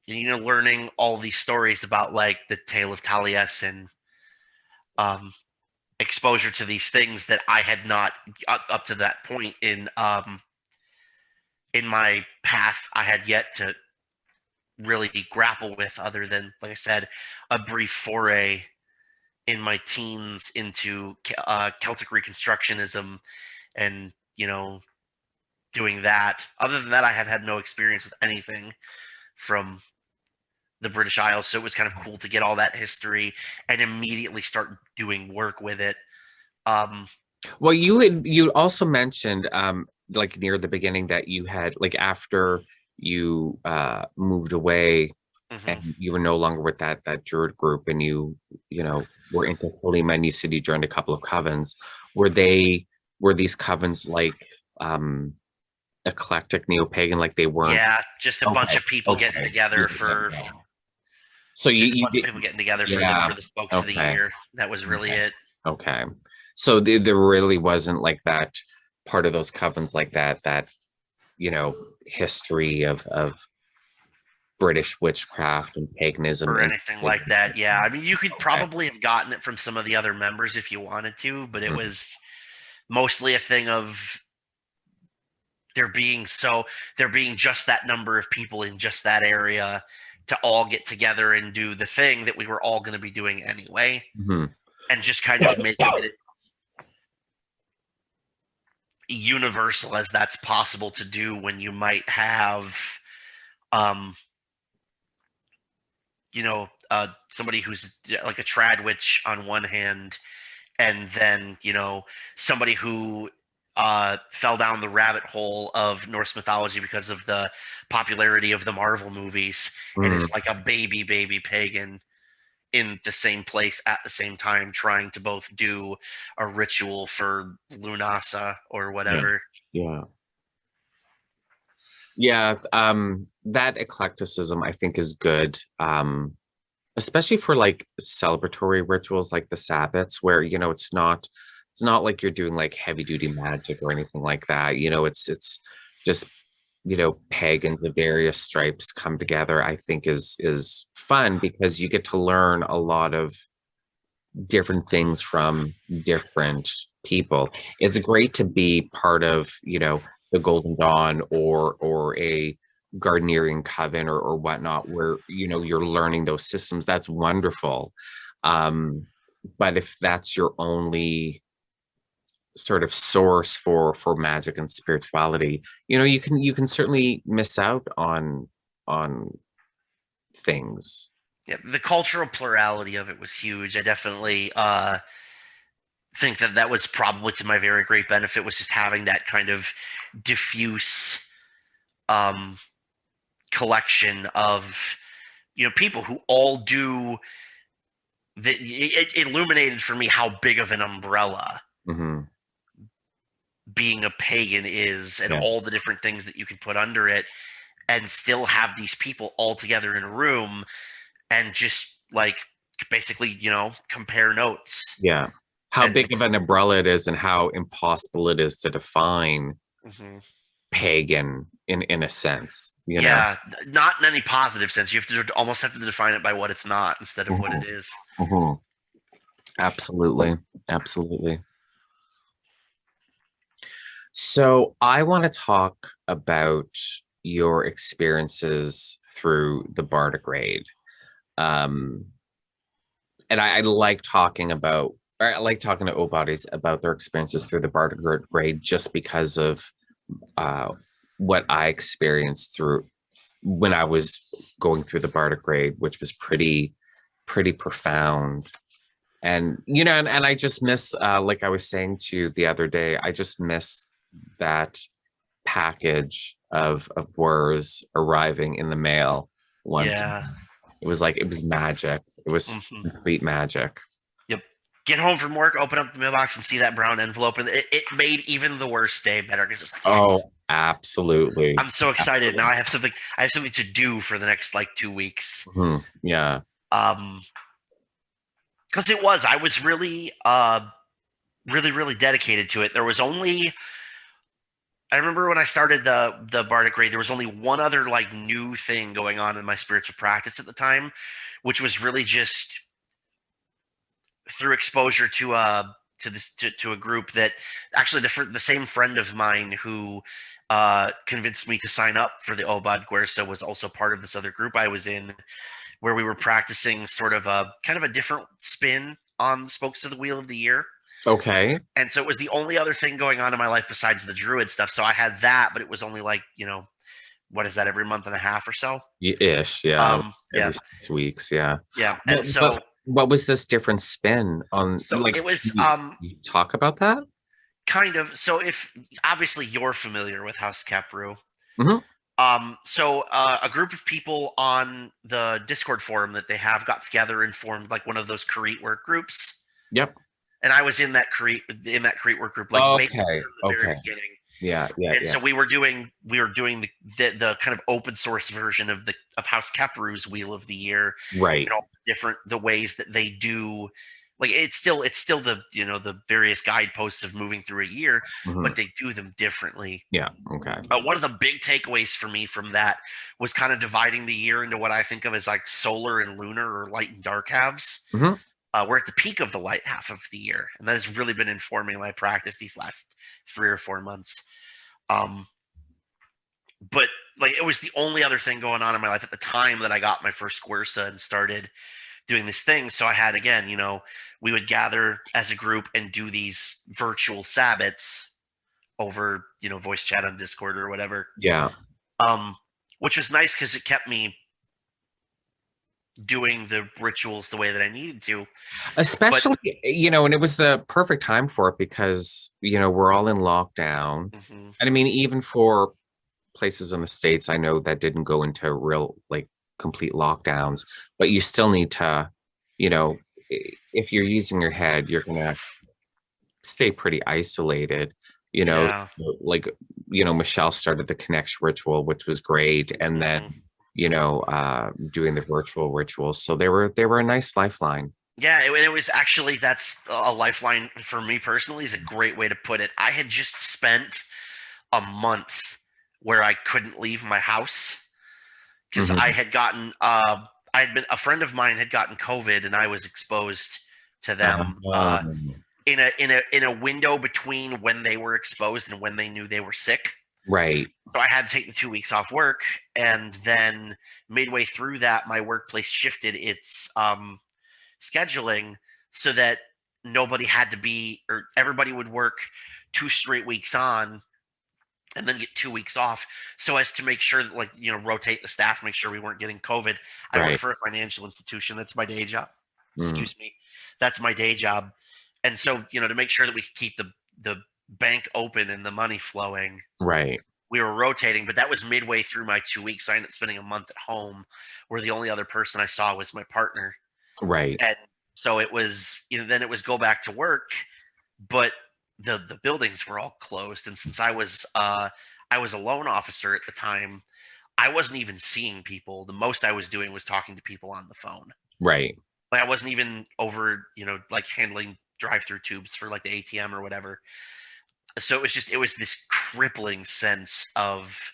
learning all these stories about like the Tale of Taliesin, exposure to these things that I had not up to that point in my path. I had yet to really grapple with, other than, like I said, a brief foray in my teens into Celtic Reconstructionism, and doing that. Other than that, I had no experience with anything from the British Isles, so it was kind of cool to get all that history and immediately start doing work with it. Well, you also mentioned like near the beginning that you had, like, after you moved away and you were no longer with that Druid group, and you were into Ailim, and you said you joined a couple of covens. Were these covens like eclectic neo-pagan, like they weren't? Yeah, just a bunch of people getting together for. So just a bunch of people getting together for the spokes of the year. That was really it. Okay. So there really wasn't like that part of those covens, like that history of British witchcraft and paganism or anything like that. Yeah, I mean, you could probably have gotten it from some of the other members if you wanted to, but it was mostly a thing of there being just that number of people in just that area to all get together and do the thing that we were all going to be doing anyway, and just kind of making it universal as that's possible to do when you might have somebody who's like a trad witch on one hand, and then somebody who fell down the rabbit hole of Norse mythology because of the popularity of the Marvel movies, and is like a baby pagan in the same place at the same time, trying to both do a ritual for Lunasa or whatever. Yeah. That eclecticism, I think, is good, especially for like celebratory rituals like the Sabbats, where it's not like you're doing like heavy duty magic or anything like that. It's just pagans of various stripes come together. I think is fun because you get to learn a lot of different things from different people. It's great to be part of the Golden Dawn or a Gardnerian coven or whatnot, where you're learning those systems. That's wonderful. But if that's your only sort of source for magic and spirituality, you can certainly miss out on things. Yeah, the cultural plurality of it was huge. I definitely think that was probably to my very great benefit, was just having that kind of diffuse collection of people who all do that. It illuminated for me how big of an umbrella being a pagan is, and all the different things that you can put under it, and still have these people all together in a room and just like basically compare notes. How big of an umbrella it is, and how impossible it is to define pagan in a sense. Not in any positive sense. You almost have to define it by what it's not instead of what it is. Absolutely. So I want to talk about your experiences through the Bardic raid. And I like talking to OBODs about their experiences through the Bardic raid, just because of what I experienced through when I was going through the Bardic raid, which was pretty profound. And and I just miss, like I was saying to you the other day, I just miss that package of words arriving in the mail once. It was magic. It was complete magic. Yep. Get home from work, open up the mailbox, and see that brown envelope, and it made even the worst day better, because it was like, yes. Oh, absolutely. I'm so excited. Now I have something to do for the next like 2 weeks. Yeah. because I was really really dedicated to it. There was only, I remember when I started the Bardic raid, there was only one other like new thing going on in my spiritual practice at the time, which was really just through exposure to a group that actually the same friend of mine who convinced me to sign up for the OBOD Guersa was also part of this other group I was in, where we were practicing sort of a kind of a different spin on the spokes of the wheel of the year. Okay. And so it was the only other thing going on in my life besides the druid stuff. So I had that, but it was only like, what is that, every month and a half or so? Ish, yeah. Yeah, Every 6 weeks, yeah. yeah. And But what was this different spin on? so Like, it was you talk about that? kind of, so if obviously you're familiar with House Capru. Hmm. A group of people on the Discord forum that they have got together and formed like one of those create work groups. Yep. And I was in that create work group, like basically Okay. from the very Okay. beginning. Yeah. Yeah. And Yeah. so we were doing the kind of open source version of House Caparu's Wheel of the Year, Right. and all the ways that they do. Like it's still the the various guideposts of moving through a year, Hmm. but they do them differently. Yeah. Okay. One of the big takeaways for me from that was kind of dividing the year into what I think of as like solar and lunar, or light and dark halves. Hmm. We're at the peak of the light half of the year, and that has really been informing my practice these last 3 or 4 months. Um, but like it was the only other thing going on in my life at the time that I got my first Squirsa and started doing this thing. So I had, again, we would gather as a group and do these virtual Sabbats over, voice chat on Discord or whatever. Yeah. Um, which was nice because it kept me doing the rituals the way that I needed to. Especially, and it was the perfect time for it because, we're all in lockdown. Mhm. And I mean, even for places in the States, I know that didn't go into real, like, complete lockdowns, but you still need to, if you're using your head, you're going to stay pretty isolated, you know, Yeah. like, Michelle started the connection ritual, which was great. And then, Mhm. doing the virtual rituals. So they were a nice lifeline. Yeah, it was actually, that's a lifeline for me personally, is a great way to put it. I had just spent a month where I couldn't leave my house because I Hmm. had gotten I had been a friend of mine had gotten COVID, and I was exposed to them in a window between when they were exposed and when they knew they were sick. right. So I had to take the 2 weeks off work, and then midway through that, my workplace shifted its scheduling so that nobody had to be, or everybody would work 2 straight weeks on and then get 2 weeks off, so as to make sure that, like, rotate the staff, make sure we weren't getting COVID. I work Right. for a financial institution. That's my day job. Mm, Excuse me. That's my day job. And so, to make sure that we could keep the bank open and the money flowing, right. we were rotating. But that was midway through my 2 weeks. I ended up spending a month at home, where the only other person I saw was my partner. Right. And so it was, then it was go back to work, but the buildings were all closed. And since I was a loan officer at the time, I wasn't even seeing people. The most I was doing was talking to people on the phone. Right. Like I wasn't even over, like handling drive-through tubes for like the ATM or whatever. So it was this crippling sense of,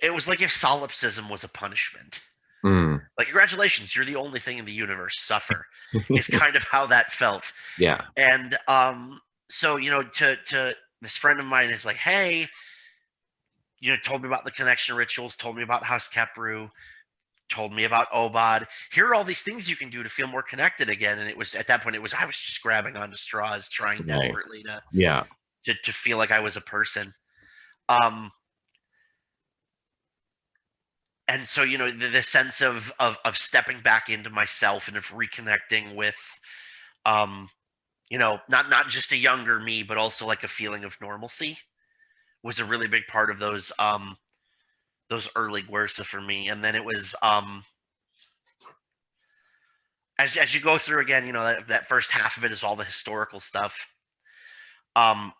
it was like if solipsism was a punishment. Mm. Like, congratulations, you're the only thing in the universe, suffer. Is kind of how that felt. Yeah. And so, to this friend of mine is like, hey, told me about the connection rituals, told me about House Kepru, told me about OBOD. Here are all these things you can do to feel more connected again. And it was at that point, I was just grabbing onto straws, trying Right. desperately Yeah. to feel like I was a person. Um, and so, the sense of stepping back into myself and of reconnecting with, um, not just a younger me, but also like a feeling of normalcy, was a really big part of those early Guersa for me. And then it was, as you go through again, that first half of it is all the historical stuff. Um,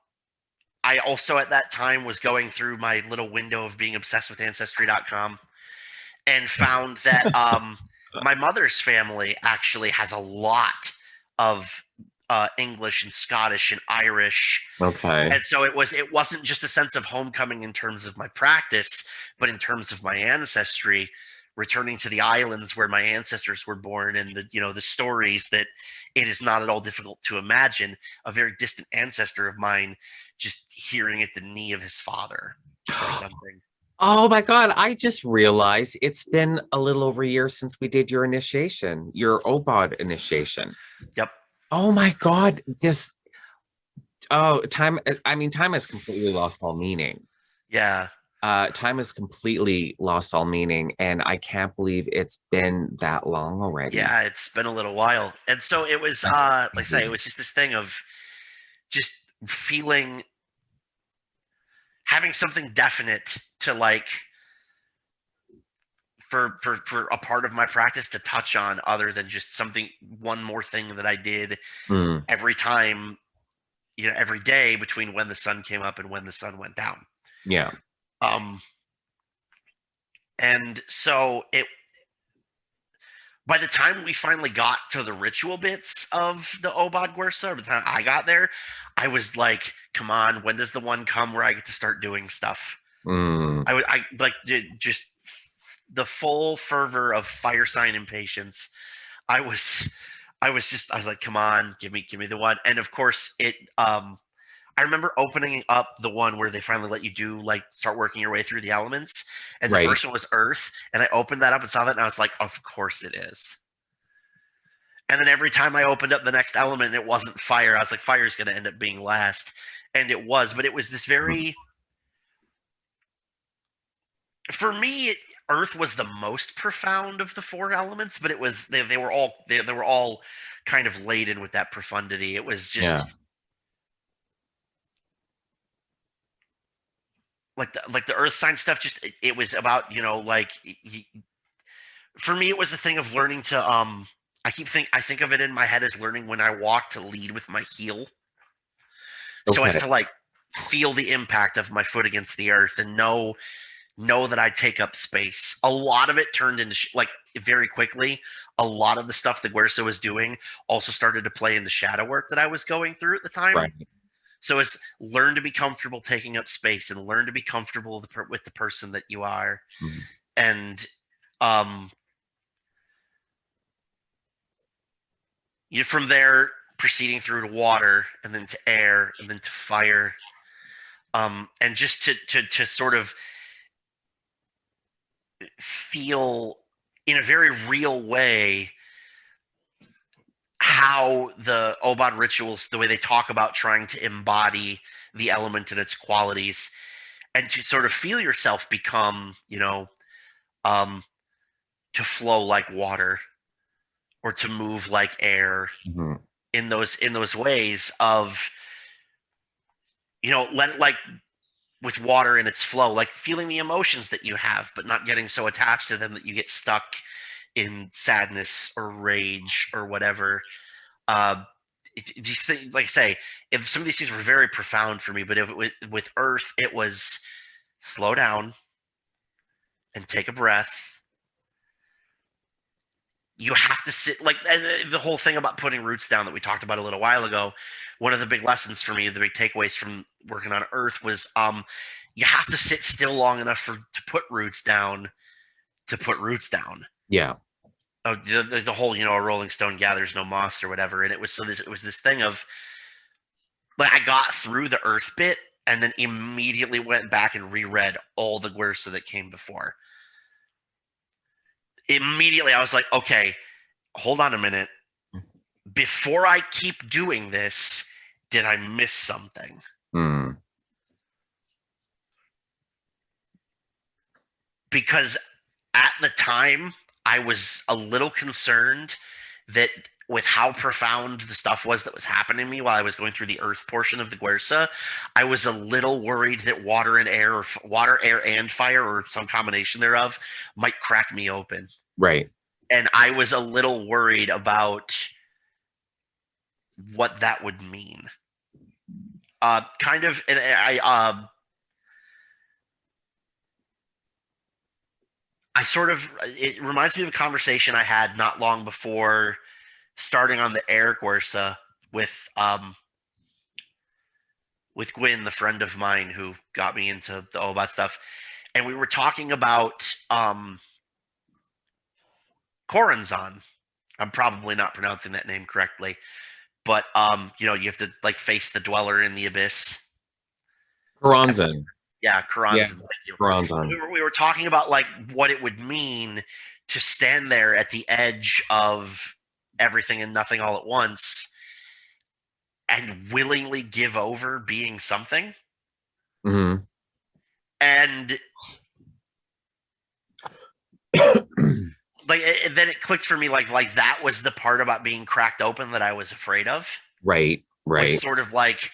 I also at that time was going through my little window of being obsessed with Ancestry.com, and found that my mother's family actually has a lot of English and Scottish and Irish. Okay. And so it wasn't just a sense of homecoming in terms of my practice, but in terms of my ancestry, returning to the islands where my ancestors were born, and the stories that it is not at all difficult to imagine a very distant ancestor of mine just hearing at the knee of his father or something. Oh my God, I just realized it's been a little over a year since we did your initiation, your OBOD initiation. Yep. Oh my God, time, I mean, time has completely lost all meaning. Yeah. Time has completely lost all meaning, and I can't believe it's been that long already. Yeah, it's been a little while. And so it was That's like I say, it crazy. was just this thing of just feeling having something definite to like for a part of my practice to touch on other than just something one more thing that I did Mm, every time, every day between when the sun came up and when the sun went down. yeah, Um and so it by the time we finally got to the ritual bits of the Obod Guersa, by the time I got there, I was like, come on, when does the one come where I get to start doing stuff? mm, I like just the full fervor of fire sign impatience. I was I was like, come on, give me the one. And of course I remember opening up the one where they finally let you do like start working your way through the elements. And the right. first one was Earth. And I opened that up and saw that and I was like, of course it is. And then every time I opened up the next element and it wasn't fire, I was like, fire's gonna end up being last. And it was, but it was this Mm, very for me, Earth was the most profound of the four elements, but it was they were all kind of laden with that profundity. It was yeah. just like the Earth sign stuff. Just it was about like for me, it was a thing of learning to I think of it in my head as learning when I walk to lead with my heel, so as Okay. to like feel the impact of my foot against the earth and know that I take up space. A lot of it turned into like very quickly. A lot of the stuff that Guerso was doing also started to play into shadow work that I was going through at the time. Right. So it's learn to be comfortable taking up space and learn to be comfortable with the person that you are. Mm, And um, you from there proceeding through to water and then to air and then to fire. And just to sort of feel in a very real way how the OBOD rituals, the way they talk about trying to embody the element and its qualities, and to sort of feel yourself become, um, to flow like water or to move like air mhm. in those ways of, let it like with water in its flow, like feeling the emotions that you have, but not getting so attached to them that you get stuck in sadness or rage or whatever. Uh, these things, like I say, if some of these things were very profound for me, but if it was with Earth, it was slow down and take a breath. You have to sit like and the whole thing about putting roots down that we talked about a little while ago. One of the big lessons for me, the big takeaways from working on Earth was you have to sit still long enough to put roots down to put roots down. Yeah. The whole a rolling stone gathers no moss or whatever, and it was this thing of like I got through the Earth bit and then immediately went back and reread all the Guersa that came before. Immediately, I was like, okay, hold on a minute. Before I keep doing this, did I miss something? Mm, Because at the time, I was a little concerned that with how profound the stuff was that was happening to me while I was going through the earth portion of the Guersa, I was a little worried that water and air, or water, air, and fire, or some combination thereof, might crack me open. right. And I was a little worried about what that would mean. Kind of, and it reminds me of a conversation I had not long before starting on the air Corsa with Gwyn, the friend of mine who got me into the OBOD stuff, and we were talking about Corazon. I'm probably not pronouncing that name correctly, but you have to like face the dweller in the abyss. Karanzan. Yeah, Yeah, Karanzan. Thank you. Karanzan. We were talking about like what it would mean to stand there at the edge of everything and nothing all at once and willingly give over being something. Mm-hmm. And like then it clicked for me like that was the part about being cracked open that I was afraid of. Right. Was sort of like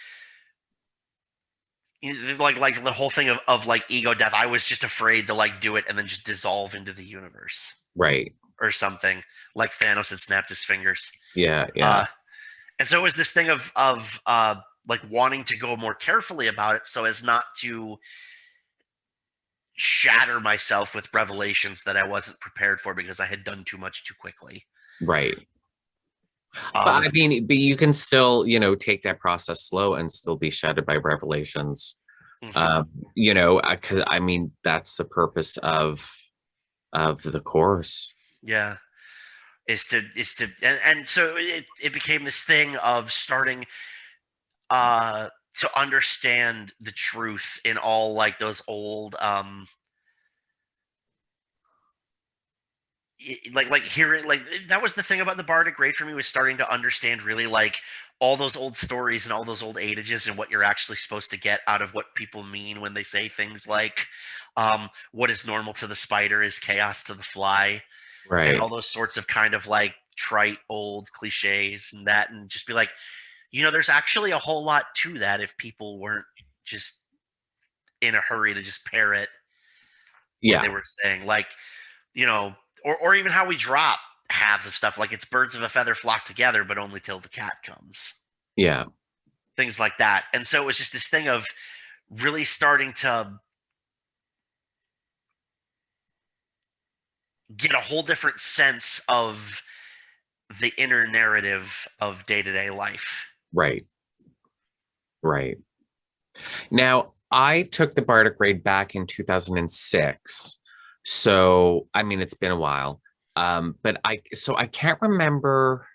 the whole thing of like ego death. I was just afraid to like do it and then just dissolve into the universe. Right. Or something, like Thanos had snapped his fingers. Yeah. Yeah. And so it was this thing of like wanting to go more carefully about it so as not to shatter myself with revelations that I wasn't prepared for because I had done too much too quickly. Right. But I mean, but you can still, take that process slow and still be shattered by revelations. Because I mean, that's the purpose of the course. Yeah. Is to and so it became this thing of starting to understand the truth in all like those old like hearing like that was the thing about the Bardic Raid for me, was starting to understand really like all those old stories and all those old adages and what you're actually supposed to get out of what people mean when they say things like what is normal to the spider is chaos to the fly, Right. and all those sorts of kind of like trite old cliches and that, and just be like, there's actually a whole lot to that if people weren't just in a hurry to just parrot what they were saying, like, or even how we drop halves of stuff, like it's birds of a feather flock together, but only till the cat comes. Yeah. Things like that. And so it was just this thing of really starting to get a whole different sense of the inner narrative of day-to-day life. Right. Right. Now, I took the Bardic Raid back in 2006. So, I mean, it's been a while. But I can't remember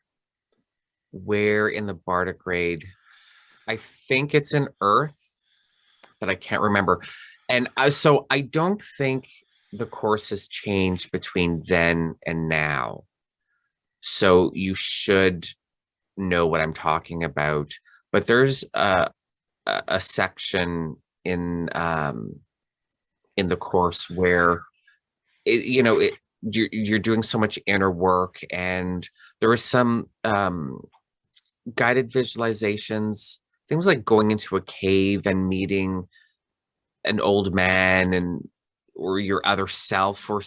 where in the Bardic Raid. I think it's in Earth, but I can't remember. And so I don't think the course has changed between then and now. So you should know what I'm talking about. But there's a section in the course where you're doing so much inner work, and there was some guided visualizations, things like going into a cave and meeting an old man or your other self, or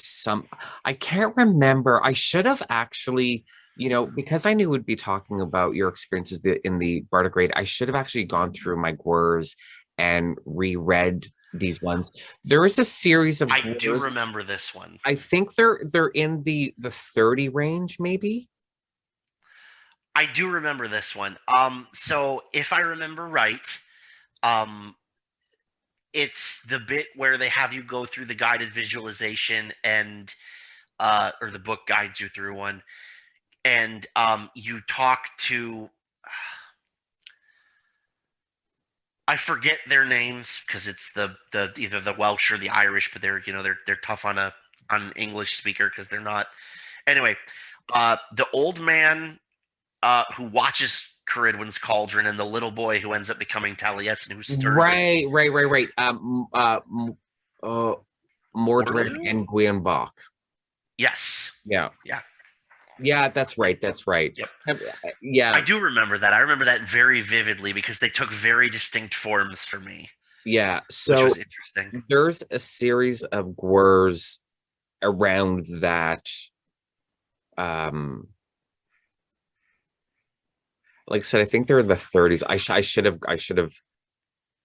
I can't remember. I should have actually, because I knew we'd be talking about your experiences in the Bardic Raid, I should have actually gone through my GWERs and reread these ones. There is a series of I do remember this one. I think they're in the 30 range, maybe. I do remember this one. So if I remember right, it's the bit where they have you go through the guided visualization and or the book guides you through one, and you talk to I forget their names because it's the either the Welsh or the Irish, but they're tough on an English speaker because they're not. Anyway, the old man who watches Caridwen's Cauldron, and the little boy who ends up becoming Taliesin, who stirs right. Mordred and Gwion Bach. Yes. Yeah, that's right. Yep. Yeah. I do remember that. I remember that very vividly because they took very distinct forms for me. Yeah. So which was interesting. There's a series of GWERs around that. Like I said, I think they're in the 30s. I should have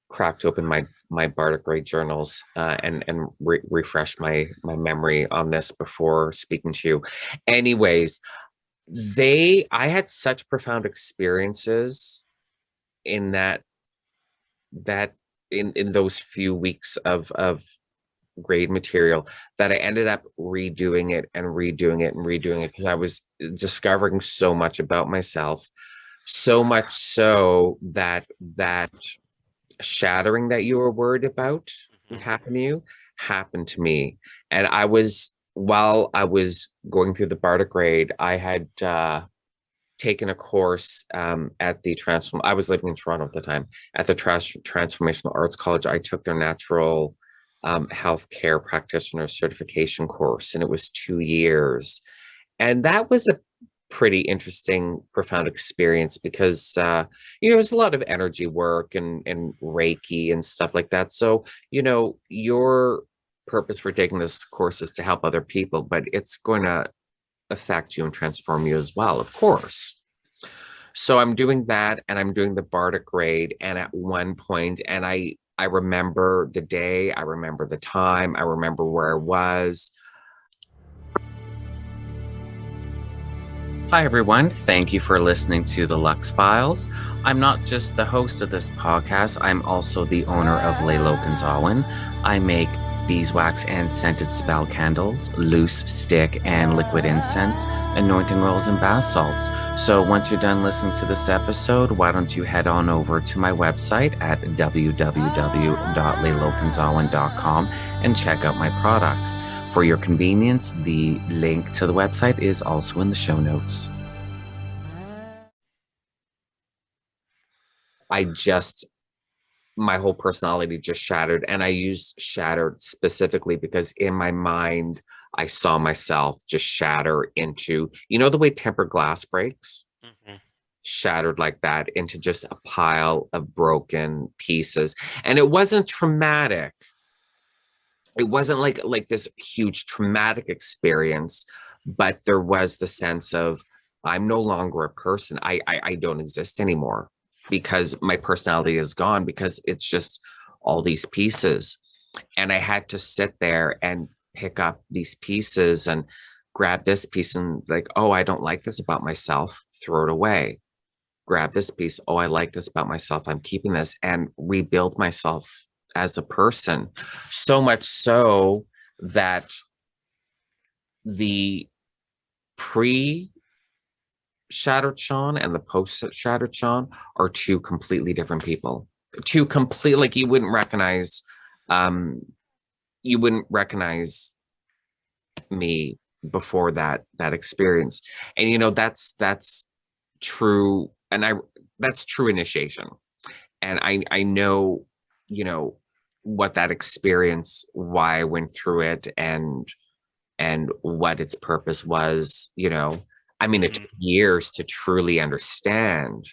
cracked open my Bardic grade journals and refresh my memory on this before speaking to you. Anyways, I had such profound experiences in that in those few weeks of grade material that I ended up redoing it and redoing it and redoing it because I was discovering so much about myself, so much so that shattering that you were worried about would happen to you happened to me. And while I was going through the Bardic grade, I had taken a course at the I was living in Toronto at the time, at the Transformational Arts College. I took their natural healthcare practitioner certification course, and it was 2 years. And that was a pretty interesting, profound experience because there's a lot of energy work and Reiki and stuff like that. So, your purpose for taking this course is to help other people, but it's going to affect you and transform you as well, of course. So I'm doing that, and I'm doing the Bardic grade. And at one point, and I remember the day, I remember the time, I remember where I was. Hi, everyone. Thank you for listening to the LVX Files. I'm not just the host of this podcast, I'm also the owner of Laylo Gonzalez. I make beeswax and scented spell candles, loose stick and liquid incense, anointing oils, and bath salts. So once you're done listening to this episode, why don't you head on over to my website at www.laylogonzalez.com and check out my products. For your convenience, the link to the website is also in the show notes. My whole personality just shattered, and I use shattered specifically because in my mind, I saw myself just shatter into, the way tempered glass breaks? Mm-hmm. Shattered like that into just a pile of broken pieces. And it wasn't traumatic. It wasn't like this huge traumatic experience, but there was the sense of I'm no longer a person. I don't exist anymore because my personality is gone, because it's just all these pieces. And I had to sit there and pick up these pieces and grab this piece and like, oh, I don't like this about myself, throw it away. Grab this piece. Oh, I like this about myself. I'm keeping this, and rebuild myself as a person. So much so that the pre-shattered Sean and the post-shattered Sean are two completely different people. Like you wouldn't recognize me before that experience. And that's true, and that's true initiation. And I know, what that experience, why I went through it, and what its purpose was. It took years to truly understand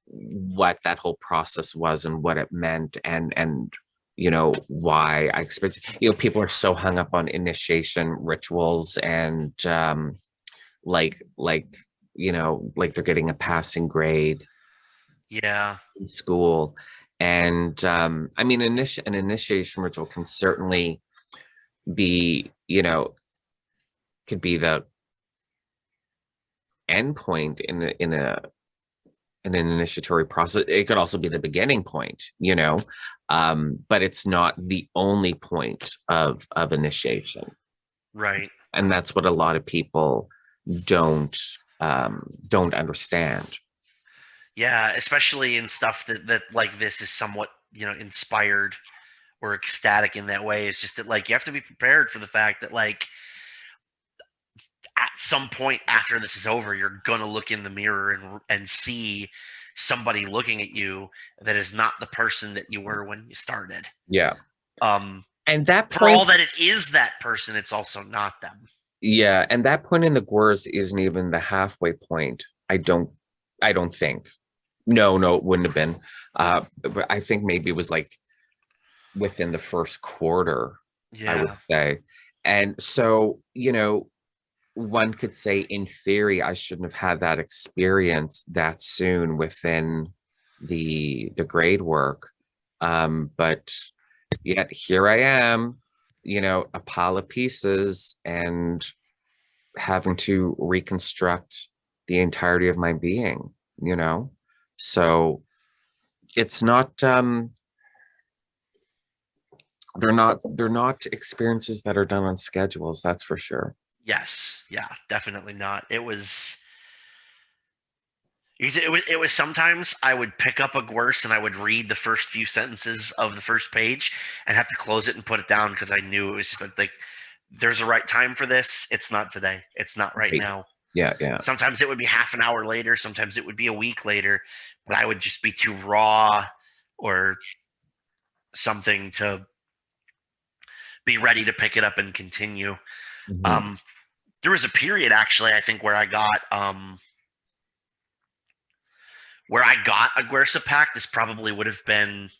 what that whole process was and what it meant, and why I experienced. People are so hung up on initiation rituals and like they're getting a passing grade in school. And an initiation ritual can certainly be, could be the end point in an initiatory process. It could also be the beginning point, but it's not the only point of initiation. Right. And that's what a lot of people don't understand. Yeah, especially in stuff that like this is somewhat, inspired or ecstatic in that way. It's just that like you have to be prepared for the fact that like at some point after this is over, you're gonna look in the mirror and see somebody looking at you that is not the person that you were when you started. Yeah. And that point, for all that it is that person, it's also not them. Yeah, and that point in the Gwers isn't even the halfway point. I don't think. No, it wouldn't have been. But I think maybe it was like within the first quarter, I would say. And so, one could say in theory, I shouldn't have had that experience that soon within the grade work. But yet here I am, a pile of pieces and having to reconstruct the entirety of my being, you know? So it's not they're not experiences that are done on schedules, that's for sure. Yes, yeah, definitely not. It was sometimes I would pick up a Gwerse and I would read the first few sentences of the first page and have to close it and put it down because I knew it was just like there's a right time for this. It's not today. It's not right Right. now. Yeah, yeah. Sometimes it would be half an hour later. Sometimes it would be a week later, but I would just be too raw or something to be ready to pick it up and continue. Mhm. Um, there was a period actually, I think, where I got a Guersa pack. This probably would have been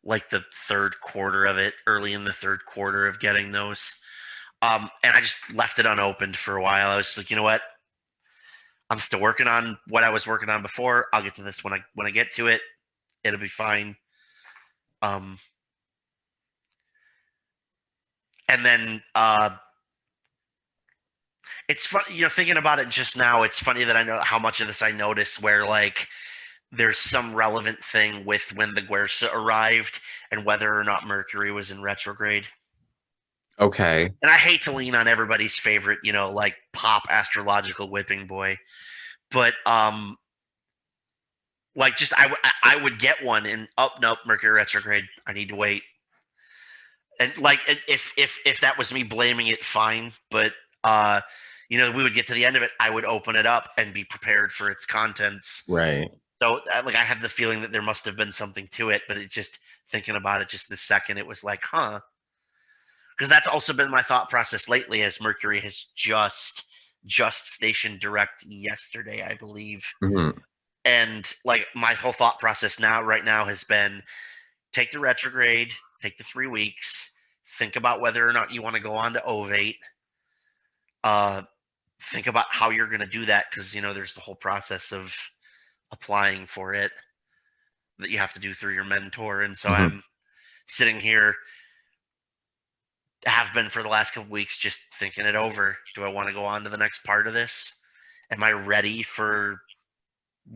like the third quarter of it, early in the third quarter of getting those. And I just left it unopened for a while. I was like, you know what? I'm still working on what I was working on before. I'll get to this when I get to it. It'll be fine. Um, and then it's fun, thinking about it just now. It's funny that I know how much of this I notice where like there's some relevant thing with when the Guersa arrived and whether or not Mercury was in retrograde. Okay. And I hate to lean on everybody's favorite, like pop astrological whipping boy, but like just I would get one and nope, Mercury retrograde. I need to wait. And like if that was me blaming it, fine. But we would get to the end of it. I would open it up and be prepared for its contents. Right. So like I have the feeling that there must have been something to it, but it just thinking about it just this second, it was like, huh. Because that's also been my thought process lately as Mercury has just stationed direct yesterday, I believe. Mhm. And like my whole thought process right now has been take the retrograde, take the 3 weeks, think about whether or not you want to go on to ovate. Uh, think about how you're going to do that because there's the whole process of applying for it that you have to do through your mentor. And so Mhm. I'm sitting here, have been for the last couple weeks, just thinking it over. Do I want to go on to the next part of this? Am I ready for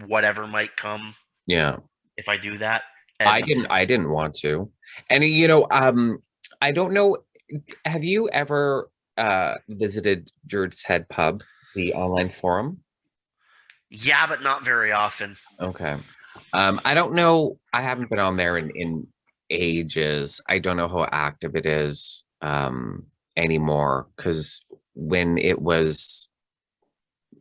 whatever might come Yeah. if I do that? I And didn't I didn't want to. And I don't know, have you ever visited Druid's Head Pub, the online forum? yeah, but not very often. Okay. I don't know. I haven't been on there in ages. I don't know how active it is anymore because when it was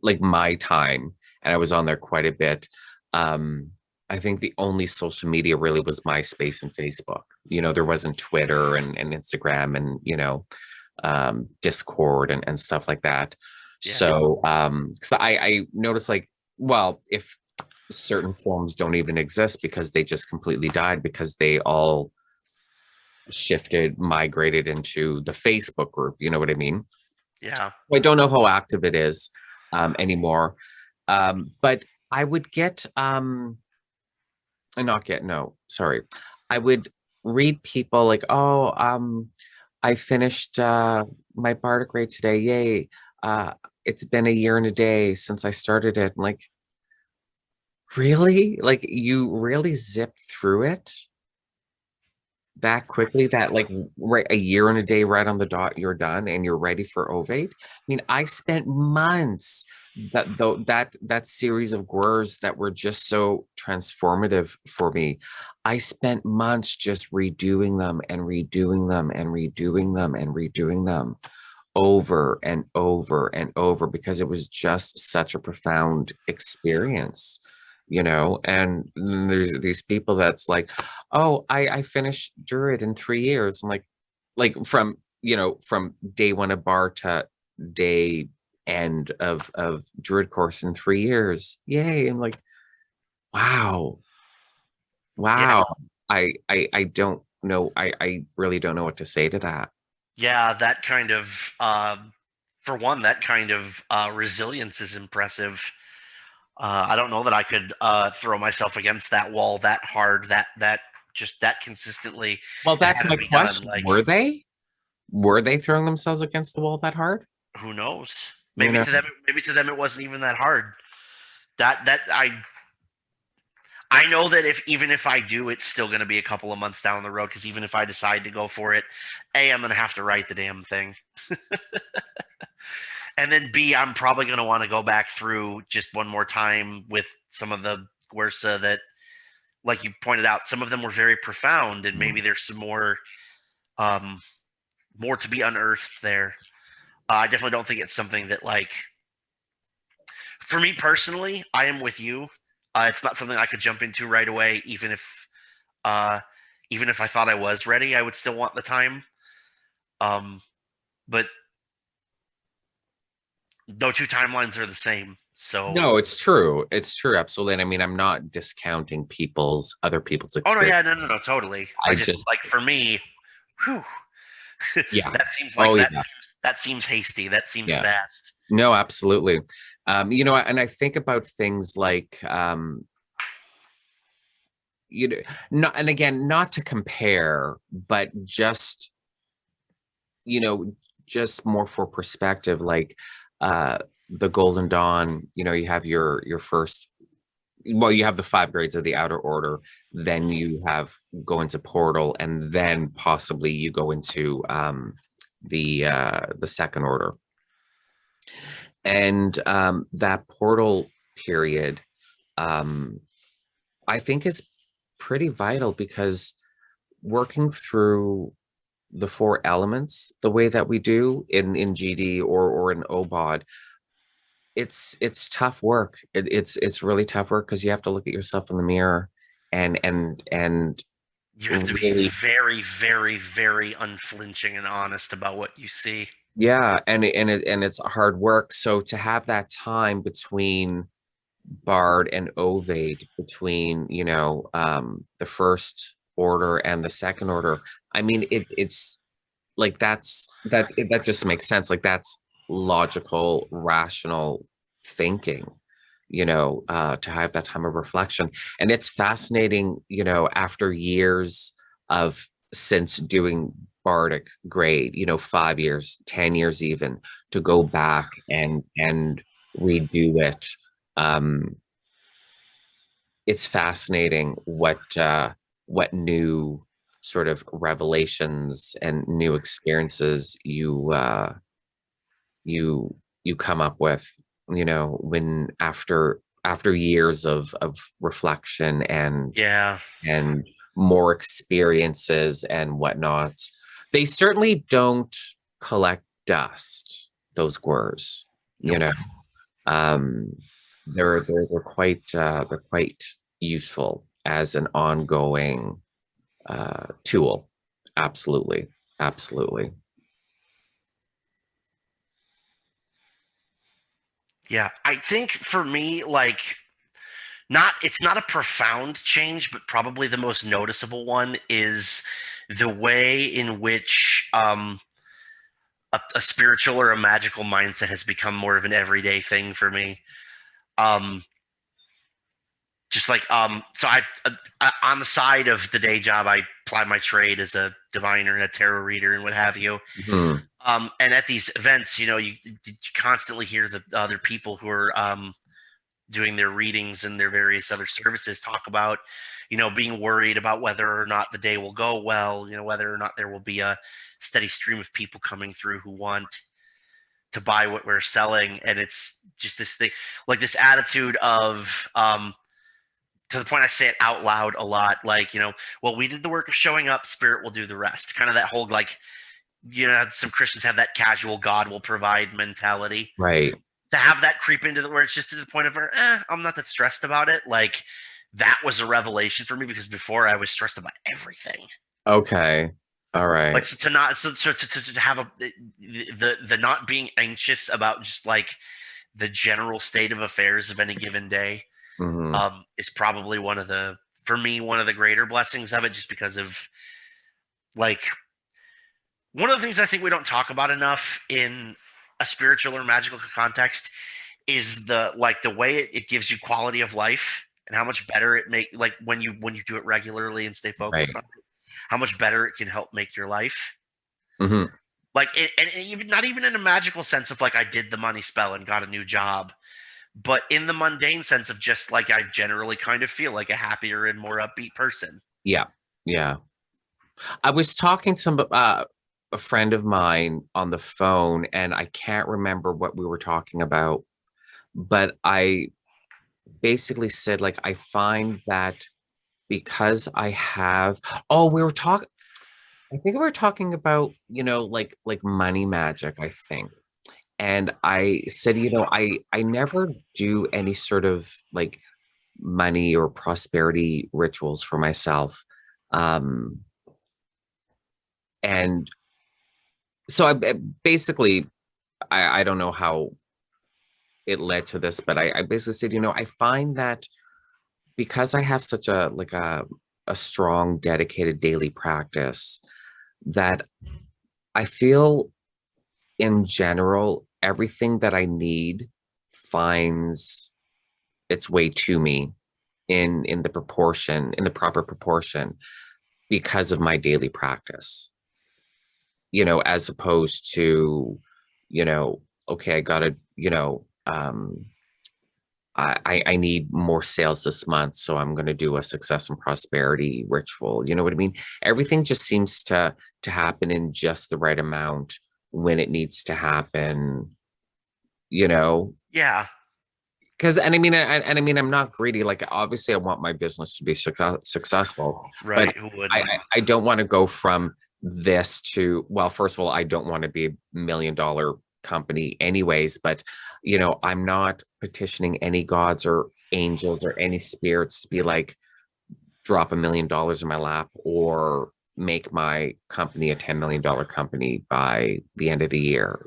like my time and I was on there quite a bit, um, I think the only social media really was MySpace and Facebook. There wasn't Twitter and Instagram and, Discord and stuff like that. Yeah. So, because I noticed like, well, if certain forums don't even exist because they just completely died because they all migrated into the Facebook group. You know what I mean? Yeah. I don't know how active it is anymore. But I would get not get no, sorry. I would read people like, oh, I finished my Bardic grade today. Yay. It's been a year and a day since I started it. I'm like, really? Like you really zipped through it that quickly, that like right a year and a day right on the dot, you're done and you're ready for ovate. I mean, I spent months that series of gwers that were just so transformative for me. I spent months just redoing them and redoing them and redoing them and redoing them over and over and over because it was just such a profound experience, and then there's these people that's like, oh, I finished Druid in 3 years. I'm like from day one of bar to day end of Druid course in 3 years. Yay. I'm like, wow. Yeah. Wow. I don't know. I really don't know what to say to that. Yeah. That kind of, for one, that kind of resilience is impressive. I don't know that I could throw myself against that wall that hard, that just that consistently. Well, It that's had to my be done. question. Like, Were they throwing themselves against the wall that hard? who knows? You know, Maybe to them, it wasn't even that hard. That I know that if even if I do, it's still going to be a couple of months down the road. Because even if I decide to go for it, A, I'm going to have to write the damn thing, and then B, I'm probably going to want to go back through just one more time with some of the Guersa that, like you pointed out, some of them were very profound, and maybe there's some um, more to be unearthed there. I definitely don't think it's something that, like, for me personally, I am with you. It's not something I could jump into right away, uh, even if I thought I was ready. I would still want the time. But no two timelines are the same. So, no, it's true. It's true, absolutely. And I mean, I'm not discounting other people's oh no, experience. yeah, no, totally. I I just just, like for me, whew, yeah. that seems like Oh, yeah. that seems hasty. That seems Yeah. fast. No, absolutely. And I think about things like, you know, not, and again, not to compare, but you know, just more for perspective, like, uh, the Golden Dawn, you have your first, well, you have the 5 grades of the Outer Order, then you go into Portal, and then possibly you go into the Second Order. And that Portal period, um, I think is pretty vital because working through the 4 elements the way that we do in GD or in OBOD, it's tough work. It's really tough work because you have to look at yourself in the mirror and You have to be really, very, very, very unflinching and honest about what you see. yeah, and it's hard work. So to have that time between Bard and Ovade, between the First Order and the Second Order, I mean it's like that just makes sense. Like that's logical, rational thinking, to have that time of reflection. And it's fascinating, after years of since doing Bardic grade, 5 years, 10 years even, to go back and redo it. Um, it's fascinating what new sort of revelations and new experiences you come up with, when after years of reflection Yeah. and more experiences and whatnot. They certainly don't collect dust, those gwers, you Nope. know. Um, they're quite useful as an ongoing tool. Absolutely, absolutely. Yeah. I think for me, like, not it's not a profound change, but probably the most noticeable one is the way in which a spiritual or a magical mindset has become more of an everyday thing for me. Um, just like so on the side of the day job, I ply my trade as a diviner and a tarot reader and what have you. Mhm. And at these events, you constantly hear the other people who are doing their readings and their various other services talk about, being worried about whether or not the day will go well, whether or not there will be a steady stream of people coming through who want to buy what we're selling. And it's just this thing, like this attitude of, to the point I say it out loud a lot, like, well, we did the work of showing up, spirit will do the rest. Kind of that whole, like, some Christians have that casual God will provide mentality. Right. To have that creep into where it's just to the point of where, I'm not that stressed about it. Like, that was a revelation for me because before I was stressed about everything. Okay. All Like, right. so to not to have the not being anxious about just like the general state of affairs of any given day, Mhm. is probably for me one of the greater blessings of it, just because of, like, one of the things I think we don't talk about enough in a spiritual or magical context is the way it gives you quality of life, and how much better it make, like when you do it regularly and stay Right. focused on it, how much better it can help make your life. Hmm. Like and even not even in a magical sense of like I did the money spell and got a new job, but in the mundane sense of just like I generally kind of feel like a happier and more upbeat person. Yeah. Yeah. I was talking to a friend of mine on the phone, and I can't remember what we were talking about, but I basically said, like, I find that because I have, oh, we were talking, I think we were talking about, like money magic, I think. And I said, I never do any sort of like money or prosperity rituals for myself. Um, and so basically, I don't know how it led to this, but I basically said, I find that because I have such a strong, dedicated daily practice, that I feel in general, everything that I need finds its way to me in the proper proportion because of my daily practice. As opposed to, okay, I gotta, I need more sales this month, so I'm going to do a success and prosperity ritual. You know what I mean? Everything just seems to happen in just the right amount when it needs to happen. You know, Yeah, because and I mean, I'm not greedy. Like, obviously, I want my business to be successful, but right. Who I wouldn't? I don't want to go from this to, well, first of all, I don't want to be $1 million company anyways, but I'm not petitioning any gods or angels or any spirits to be like, drop $1 million in my lap or make my company a $10 million company by the end of the year.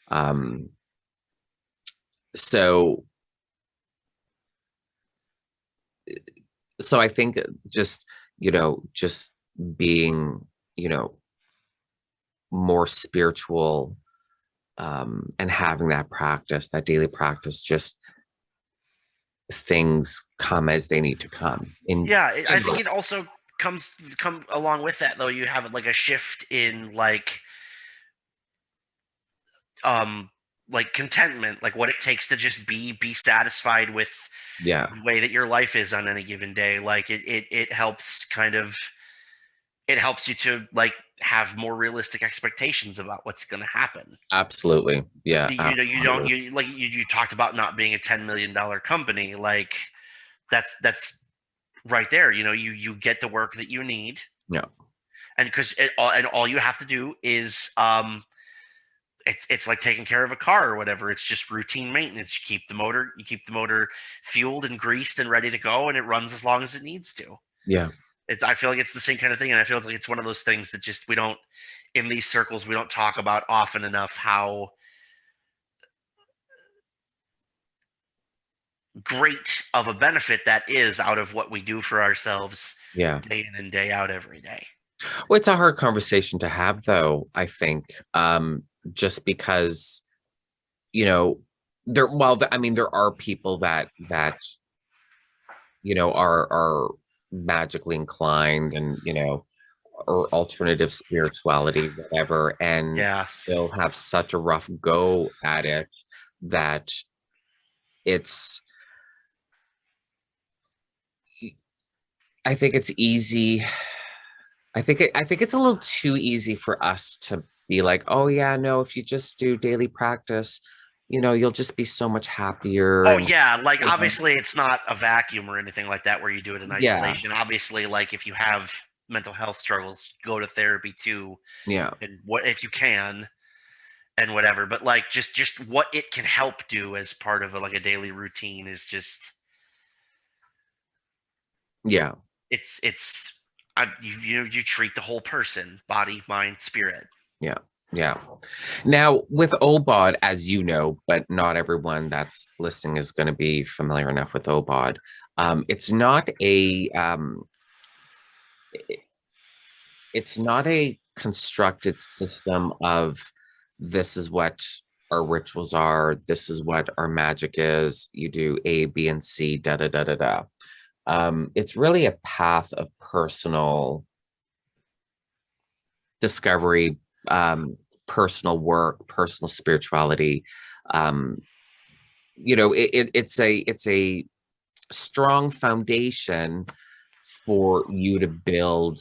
Um, so so I think just being, you know, more spiritual, and having that practice, that daily practice, just things come as they need to come in Yeah, I think general. it also come along with that though. You have like a shift in um like contentment, like what it takes to just be satisfied with Yeah, the way that your life is on any given day. Like it helps kind of, it helps you to like have more realistic expectations about what's going to happen. absolutely. Yeah, You don't absolutely. you talked about not being a $10 million company. Like that's right there. You get the work that you need, Yeah, and all you have to do is it's like taking care of a car or whatever. It's just routine maintenance. You keep the motor fueled and greased and ready to go, and it runs as long as it needs to. yeah, I feel like it's the same kind of thing, and I feel like it's one of those things that just we don't, in these circles, we don't talk about often enough how great of a benefit that is out of what we do for ourselves yeah. day in and day out every day. Well, it's a hard conversation to have, though, I think, just because, I mean, there are people that are magically inclined, and or alternative spirituality, whatever, and Yeah. they'll have such a rough go at it that it's I think it's easy. I think it's a little too easy for us to be like, oh yeah, no, if you just do daily practice, you'll just be so much happier. Oh And yeah, like obviously it's not a vacuum or anything like that where you do it in yeah, isolation. Obviously, like if you have mental health struggles, go to therapy too, yeah, and what if you can and whatever. But like just what it can help do as part of like a daily routine is just yeah, it's you treat the whole person, body, mind, spirit. yeah, yeah. Now, with OBOD, as you know, but not everyone that's listening is going to be familiar enough with OBOD. It's not it's not a constructed system of this is what our rituals are. This is what our magic is. You do A, B, and C, da da da da da. It's really a path of personal discovery, personal work, personal spirituality. Um, it's a strong foundation for you to build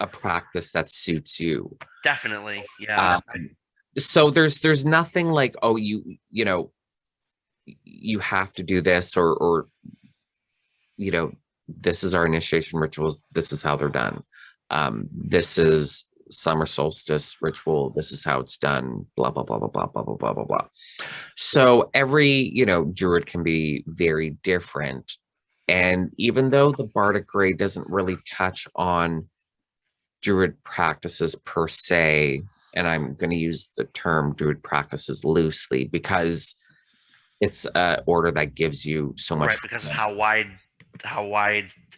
a practice that suits you. Definitely. Yeah. Um, so there's nothing like, oh, you have to do this, or you know, this is our initiation rituals. This is how they're done. This is summer solstice ritual. This is how it's done. Blah blah blah blah blah blah blah blah blah blah. So every druid can be very different, and even though the Bardic grade doesn't really touch on druid practices per se, and I'm going to use the term druid practices loosely because it's a order that gives you so much Right, because of how wide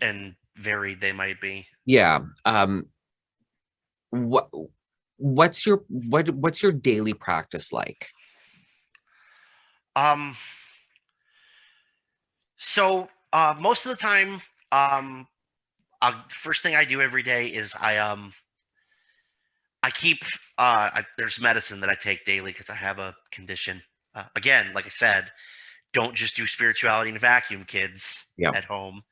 and varied they might be. yeah. What what's your daily practice like? Um so most of the time, first thing I do every day is I keep there's medicine that I take daily because I have a condition. Again, like I said, don't just do spirituality in a vacuum, kids Yeah. at home.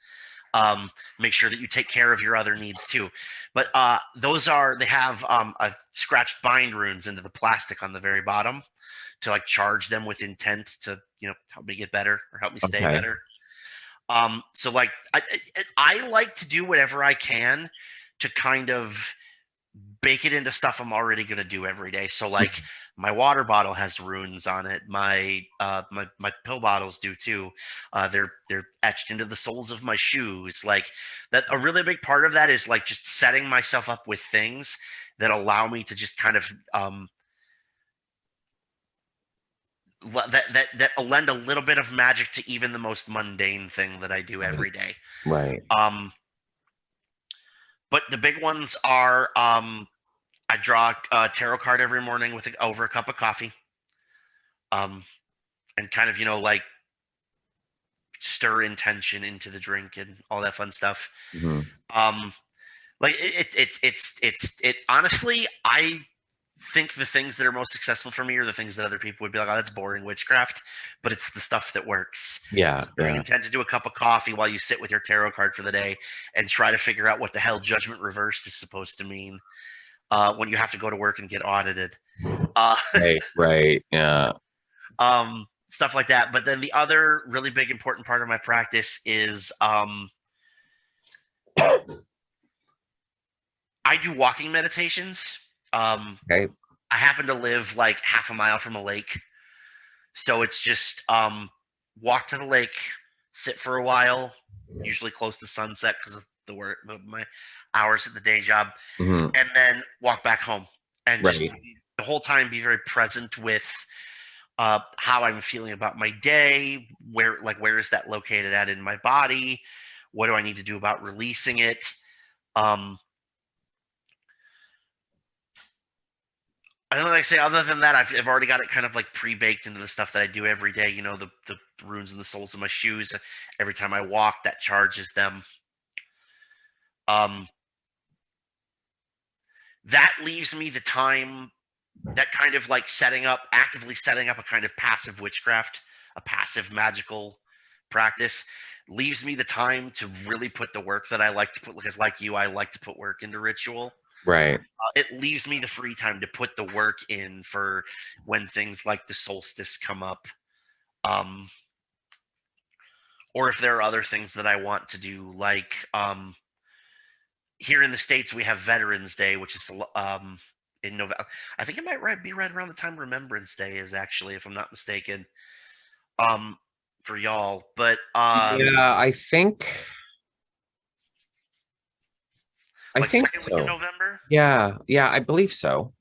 Make sure that you take care of your other needs too. But they have scratched bind runes into the plastic on the very bottom to like charge them with intent to help me get better or help me stay Okay. better. So like I like to do whatever I can to kind of bake it into stuff I'm already going to do every day. So like my water bottle has runes on it. My pill bottles do too. They're etched into the soles of my shoes. Like that, a really big part of that is like just setting myself up with things that allow me to just kind of that lend a little bit of magic to even the most mundane thing that I do every day. Right. But the big ones are I draw a tarot card every morning with over a cup of coffee. And kind of, like stir intention into the drink and all that fun stuff. Mhm. Like it honestly, I think the things that are most successful for me are the things that other people would be like, oh, that's boring witchcraft, but it's the stuff that works. Yeah. Stirring Yeah. intent to do a cup of coffee while you sit with your tarot card for the day and try to figure out what the hell judgment reversed is supposed to mean when you have to go to work and get audited. Right. Right. Yeah. Stuff like that. But then the other really big important part of my practice is I do walking meditations. Okay. I happen to live like half a mile from a lake, so it's just walk to the lake, sit for a while, usually close to sunset because of the work, my hours at the day job, Mhm. and then walk back home and just Right. the whole time be very present with how I'm feeling about my day, where is that located at in my body, what do I need to do about releasing it. Um, I don't know, like I say, other than that, I've already got it kind of like pre-baked into the stuff that I do every day. The runes in the soles of my shoes. Every time I walk, that charges them. Um, that leaves me the time, that kind of like actively setting up a kind of passive witchcraft, a passive magical practice, leaves me the time to really put the work that I like to put, because like you, I like to put work into ritual. Right. It leaves me the free time to put the work in for when things like the solstice come up, um, or if there are other things that I want to do, like here in the States we have Veterans Day, which is in November. I think it might be right around the time Remembrance Day is, actually, if I'm not mistaken, um, for y'all. But Yeah, I like think second week in so. November. Yeah. Yeah, I believe so.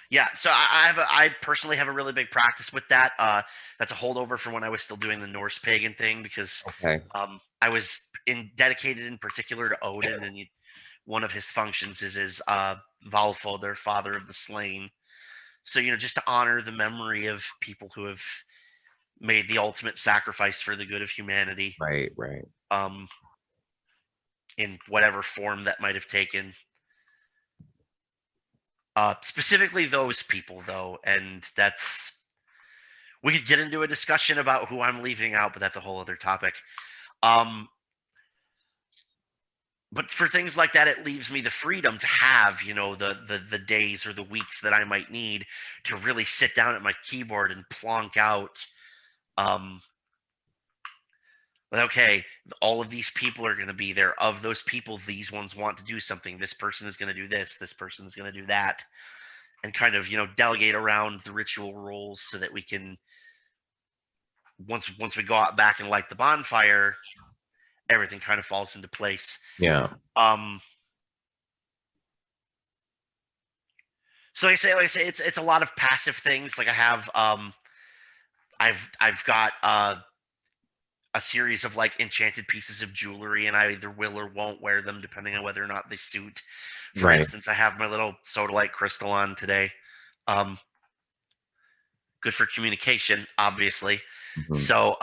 Yeah, so I personally have a really big practice with that. That's a holdover from when I was still doing the Norse pagan thing, because Okay. I was dedicated in particular to Odin, and one of his functions is his Valfodr, father of the slain. So, just to honor the memory of people who have made the ultimate sacrifice for the good of humanity, Right, right. in whatever form that might have taken. Specifically those people, though, and we could get into a discussion about who I'm leaving out, but that's a whole other topic. But for things like that, it leaves me the freedom to have, the days or the weeks that I might need to really sit down at my keyboard and plonk out, okay, all of these people are going to be there. Of those people, these ones want to do something. This person is going to do this. This person is going to do that. And kind of, delegate around the ritual roles so that we can, once we go out back and light the bonfire, everything kind of falls into place. Yeah. So like I say, it's a lot of passive things. Like I have, I've got a series of like enchanted pieces of jewelry, and I either will or won't wear them depending on whether or not they suit. For Right. instance, I have my little sodalite crystal on today. Good for communication, obviously. Mhm. So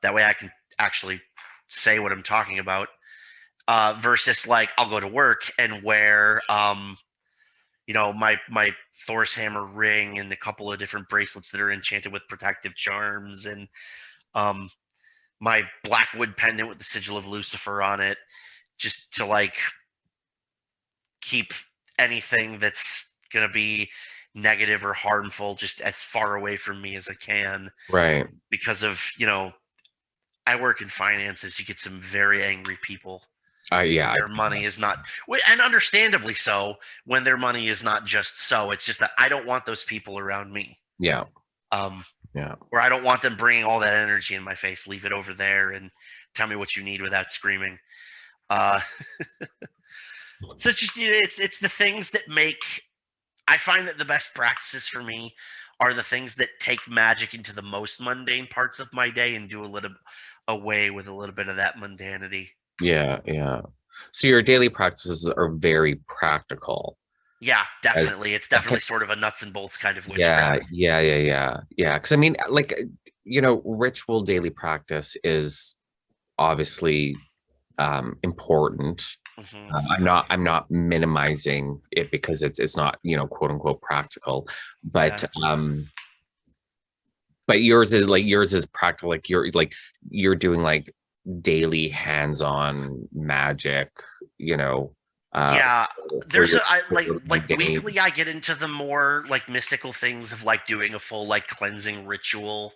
that way I can actually say what I'm talking about. Versus like I'll go to work and wear my Thor's hammer ring and a couple of different bracelets that are enchanted with protective charms, and my blackwood pendant with the sigil of Lucifer on it, just to like keep anything that's gonna be negative or harmful just as far away from me as I can. Right. Because of, I work in finances. You get some very angry people Yeah. their money is not, and understandably so, when their money is not just so. It's just that I don't want those people around me. Yeah. Um, Yeah. or I don't want them bringing all that energy in my face. Leave it over there and tell me what you need without screaming. Uh, so it's just, it's the things that make. I find that the best practices for me are the things that take magic into the most mundane parts of my day and do a little away with a little bit of that mundanity. Yeah. Yeah. So your daily practices are very practical. Yeah, As, definitely. It's definitely sort of a nuts and bolts kind of yeah. witchcraft. Yeah. Yeah. Yeah. Yeah. Because I mean, like, ritual daily practice is obviously important. Hmm. I'm not minimizing it because it's not, quote unquote practical, Yeah. but yours is practical. Like you're doing like daily hands-on magic, you know, uh Yeah. for There's your a I for like your day. weekly I get into the more like mystical things of like doing a full like cleansing ritual.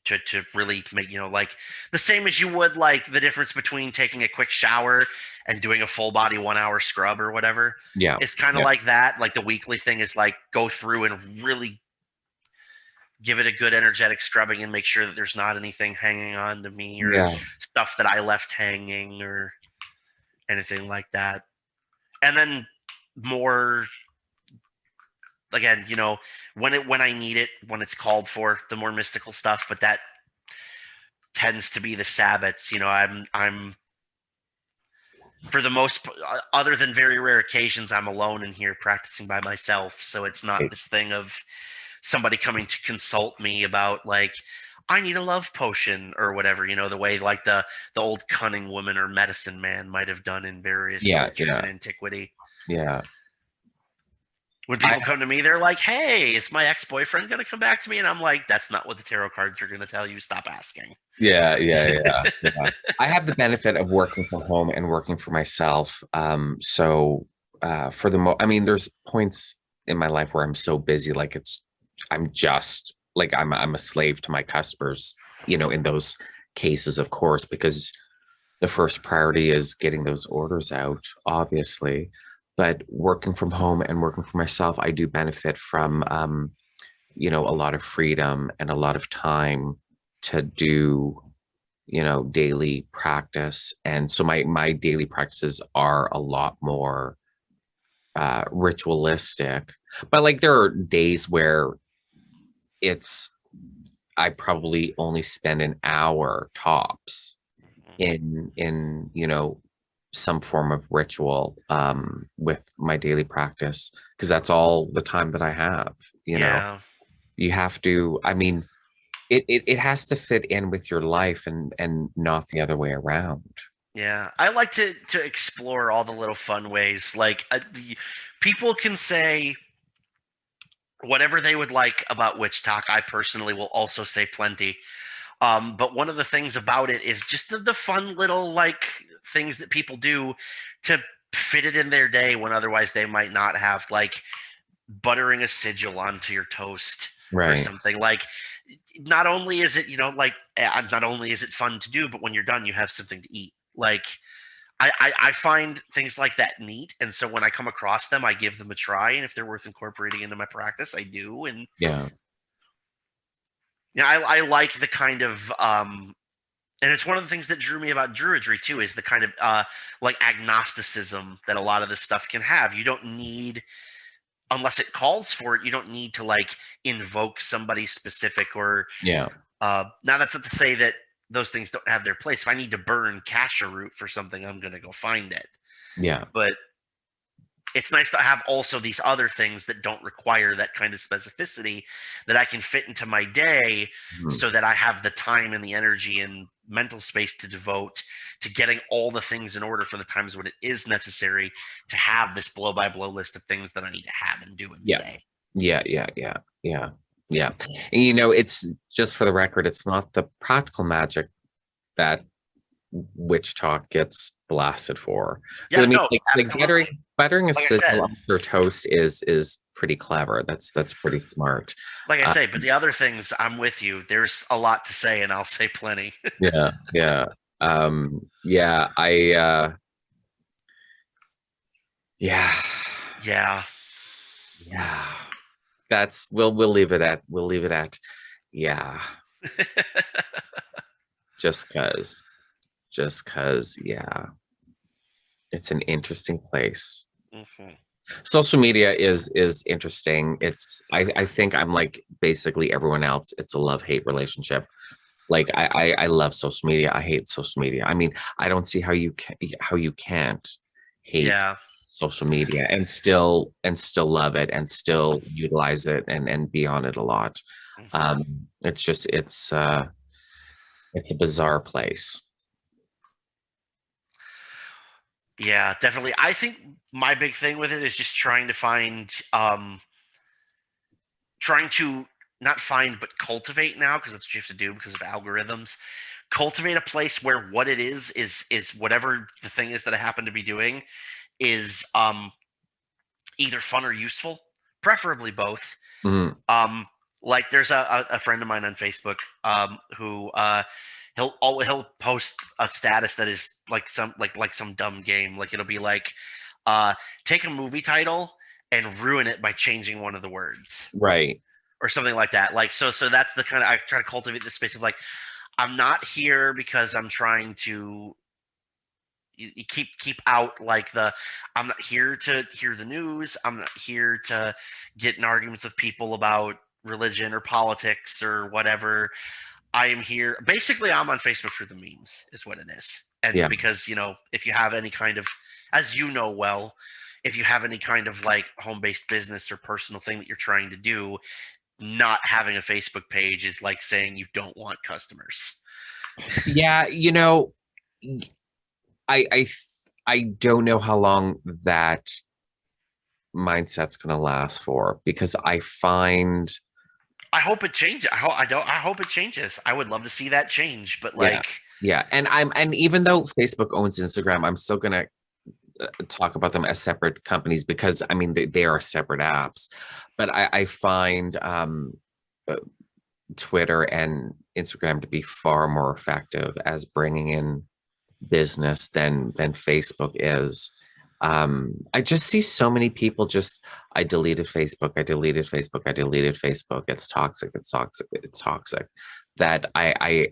To really make, like the same as you would like the difference between taking a quick shower and doing a full body 1 hour scrub or whatever. Yeah. It's kind of Yeah. like that. Like the weekly thing is like go through and really give it a good energetic scrubbing and make sure that there's not anything hanging on to me or Yeah. stuff that I left hanging or anything like that. And then more again, when I need it, when it's called for, the more mystical stuff, but that tends to be the Sabbats. I'm for the most other than very rare occasions, I'm alone in here practicing by myself, so it's not Right. this thing of somebody coming to consult me about like I need a love potion or whatever, the way like the old cunning woman or medicine man might have done in various Yeah. cultures Yeah. in antiquity. Yeah. When I people come to me, they're like, "Hey, is my ex-boyfriend going to come back to me?" And I'm like, "That's not what the tarot cards are going to tell you. Stop asking." Yeah. Yeah. Yeah. Yeah. I have the benefit of working from home and working for myself. So for I mean, there's points in my life where I'm so busy, like I'm just like I'm a slave to my customers, in those cases, of course, because the first priority is getting those orders out, obviously. But working from home and working for myself, I do benefit from a lot of freedom and a lot of time to do daily practice. And so my daily practices are a lot more ritualistic, but like there are days where it's I probably only spend an hour tops in some form of ritual with my daily practice, because that's all the time that I have. Yeah. You have to, I mean, it has to fit in with your life and not the other way around. Yeah, I like to explore all the little fun ways. Like people can say whatever they would like about witch talk. I personally will also say plenty. But one of the things about it is just the fun little like things that people do to fit it in their day when otherwise they might not have, like buttering a sigil onto your toast or Right. something. Like not only is it, like not only is it fun to do, but when you're done, you have something to eat. Like I find things like that neat, and so when I come across them, I give them a try, and if they're worth incorporating into my practice, I do. And Yeah. yeah, I like the kind of and it's one of the things that drew me about Druidry too, is the kind of like agnosticism that a lot of this stuff can have. You don't need, unless it calls for it, you don't need to like invoke somebody specific. Or Yeah. now that's not to say that those things don't have their place. If I need to burn Kasha root for something, I'm going to go find it. Yeah. But it's nice to have also these other things that don't require that kind of specificity that I can fit into my day, Mhm. so that I have the time and the energy and mental space to devote to getting all the things in order for the times when it is necessary to have this blow by blow list of things that I need to have and do and Yeah. say. Yeah. Yeah. Yeah. Yeah. Yeah. And it's just for the record, it's not the practical magic that witch talk gets blasted for. But I Yeah, mean, no, like absolutely. buttering a Like I said, sizzle on your toast is pretty clever. That's pretty smart. like I Uh, say, but the other things, I'm with you. There's a lot to say, and I'll say plenty. yeah, yeah, yeah. Yeah, Yeah. yeah. That's we'll leave it at yeah. Just cause, yeah. It's an interesting place. Hmm. Social media is interesting. I think I'm like basically everyone else. It's a love-hate relationship. Like I love social media. I hate social media. I mean, I don't see how you can't hate Yeah. social media and still love it and still utilize it and be on it a lot. Hmm. It's just it's a bizarre place. Yeah, definitely. I think my big thing with it is just trying to find, trying to not find, but cultivate now, because that's what you have to do because of algorithms. Cultivate a place where what it is whatever the thing is that I happen to be doing is either fun or useful, preferably both. Mhm. Um, like there's a friend of mine on Facebook who he'll post a status that is like some dumb game. Like it'll be like take a movie title and ruin it by changing one of the words Right. or something like that. Like so that's the kind of, I try to cultivate this space of like, I'm not here because I'm trying to you keep out like the, I'm not here to hear the news, I'm not here to get in arguments with people about religion or politics or whatever. I am here basically, I'm on Facebook for the memes is what it is. And Yeah. because if you have any kind of, as you know well, if you have any kind of like home-based business or personal thing that you're trying to do, not having a Facebook page is like saying you don't want customers. Yeah, I I I don't know how long that mindset's going to last for because I find I hope it changes. I hope it changes. I would love to see that change, but yeah, like, yeah, and even though Facebook owns Instagram, I'm still going to talk about them as separate companies because I mean they are separate apps. But I find uh, Twitter and Instagram to be far more effective as bringing in business than Facebook is. I just see so many people just I deleted Facebook, I deleted Facebook, I deleted Facebook. It's toxic, it's toxic, it's toxic. That I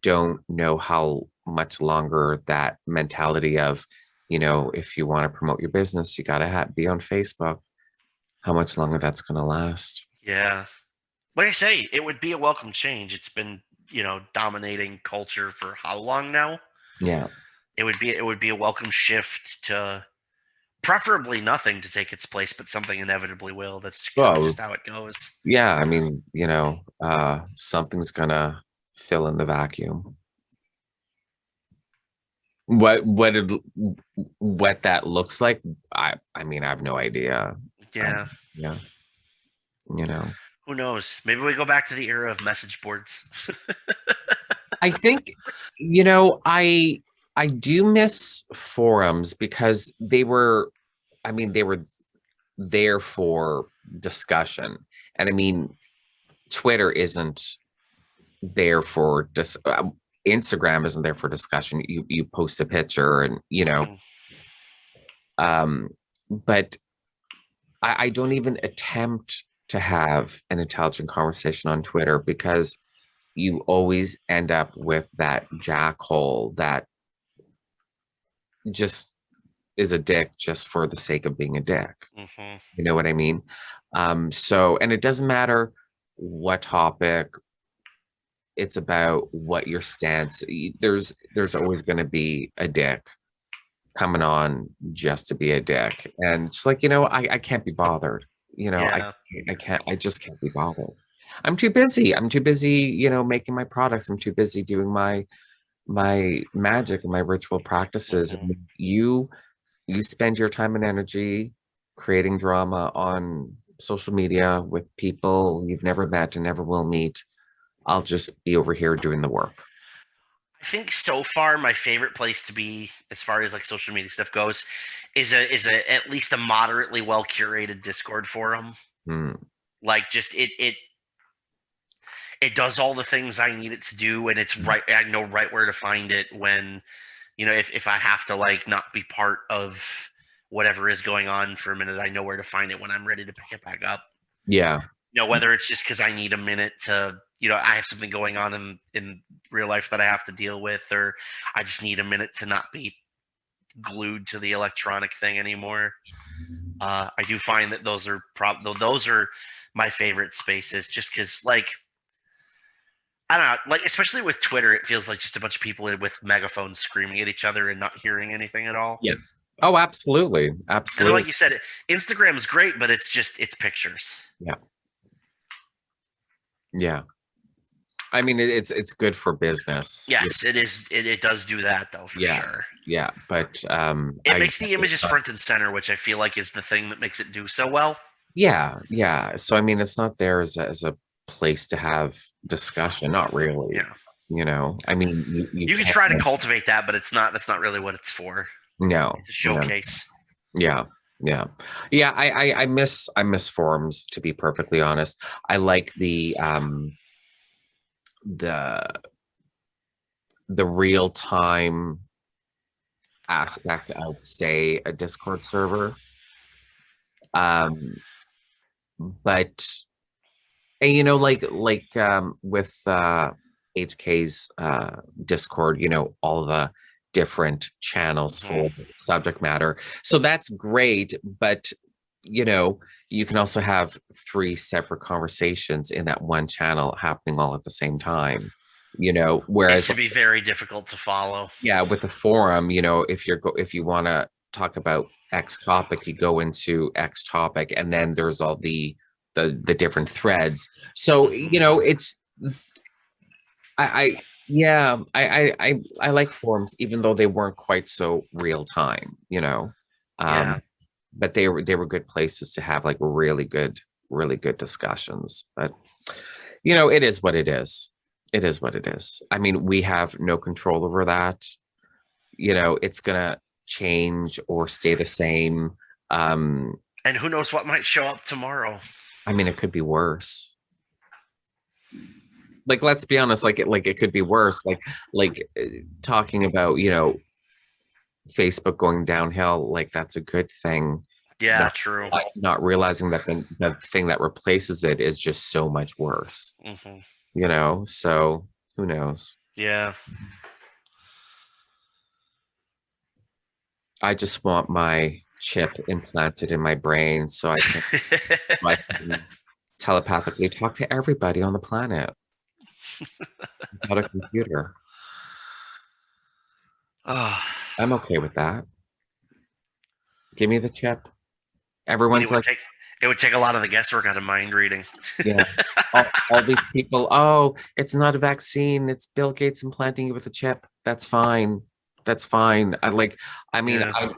don't know how much longer that mentality of, if you want to promote your business, you gotta be on Facebook. How much longer that's gonna last? yeah, like I say, it would be a welcome change. It's been dominating culture for how long now? Yeah. it would be a welcome shift to preferably nothing to take its place, but something inevitably will. That's kind of Well, just how it goes. yeah, I mean, something's gonna fill in the vacuum. What that looks like, I mean, I have no idea. Yeah. Yeah, you know. Who knows? Maybe we go back to the era of message boards. I think, I do miss forums because I mean, they were there for discussion. And I mean, Twitter isn't there for Instagram isn't there for discussion. You post a picture and Mhm. but I don't even attempt to have an intelligent conversation on Twitter because you always end up with that jackhole that just is a dick just for the sake of being a dick. Mhm. You know what I mean? So, and it doesn't matter what topic it's about, what your stance. There's always going to be a dick coming on just to be a dick, and it's like I can't be bothered. Yeah. I just can't be bothered. I'm too busy. I'm too busy. Making my products. I'm too busy doing my magic and my ritual practices. Mhm. And you spend your time and energy creating drama on social media with people you've never met and never will meet. I'll just be over here doing the work. I think so far my favorite place to be as far as like social media stuff goes is a at least a moderately well curated Discord forum. Hmm. Like just it does all the things I need it to do, and it's right. I know right where to find it when if I have to like not be part of whatever is going on for a minute, I know where to find it when I'm ready to pick it back up. Yeah. Whether it's just because I need a minute to, I have something going on in real life that I have to deal with, or I just need a minute to not be glued to the electronic thing anymore. I do find that those are my favorite spaces, just because like I don't know, like especially with Twitter, it feels like just a bunch of people with megaphones screaming at each other and not hearing anything at all. Yeah. Oh, absolutely. And then, Absolutely. like you said, Instagram is great, but it's pictures. Yeah. Yeah. I mean, it's good for business. Yes, it is. It does do that though, for Yeah. sure. Yeah. But It makes the images front and center, which I feel like is the thing that makes it do so well. yeah. Yeah. So I mean, it's not there as a place to have discussion. Not really. Yeah, I mean, you can try to cultivate that, but it's not. That's not really what it's for. no. It's a showcase. Yeah. Yeah. Yeah. I miss forums, to be perfectly honest. I like the real time aspect of, say, a Discord server. But and with HK's Discord, all the different channels Mhm. for subject matter. So that's great, but you can also have 3 separate conversations in that one channel happening all at the same time. It Whereas should be very difficult to follow. yeah, with the forum, if you want to talk about X topic, you go into X topic, and then there's all the different threads. So it's I yeah, I like forums, even though they weren't quite so real time. Yeah. But they were good places to have like really good discussions. But it is what it is. It is what it is. I mean, we have no control over that. It's gonna change or stay the same. And who knows what might show up tomorrow? I mean, it could be worse. Like, let's be honest, it could be worse. Talking about Facebook going downhill, like that's a good thing. Yeah, Not, true. not realizing that the thing that replaces it is just so much worse. Hmm. So who knows? Yeah. I just want my chip implanted in my brain so I can telepathically talk to everybody on the planet without a computer. Oh, I'm okay with that. Give me the chip. I mean, Everyone's like, it would take a lot of the guesswork out of mind reading. yeah, all these people, oh, it's not a vaccine. It's Bill Gates implanting you with a chip. That's fine. That's fine. I mean, Yeah.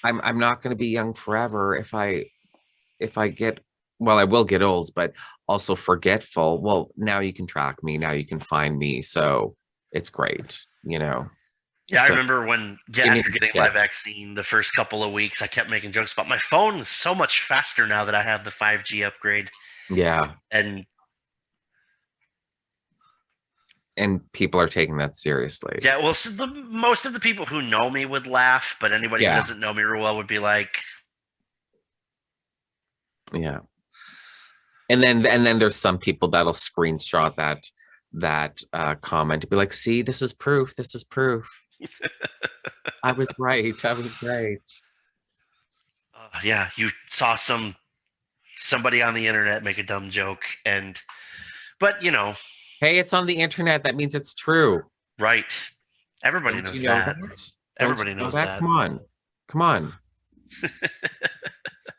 I'm not going to be young forever if I get, well, I will get old, but also forgetful. Well, now you can track me. Now you can find me. So it's great, you know. Yeah, I So remember when, yeah, give me after the getting my chip. vaccine, the first couple of weeks, I kept making jokes about my phone is so much faster now that I have the 5G upgrade. Yeah. And And people are taking that seriously. yeah, well, so most of the people who know me would laugh, but anybody who Yeah. doesn't know me real well would be like, Yeah. And then there's some people that'll screenshot that comment to be like, see, this is proof. This is proof. I was right. I was right. yeah, you saw somebody on the internet make a dumb joke, and but you know, Hey, it's on the internet. That means it's true. right? Everybody Don't you knows know that. that? Don't Everybody you know knows that? that. Come on. Come on.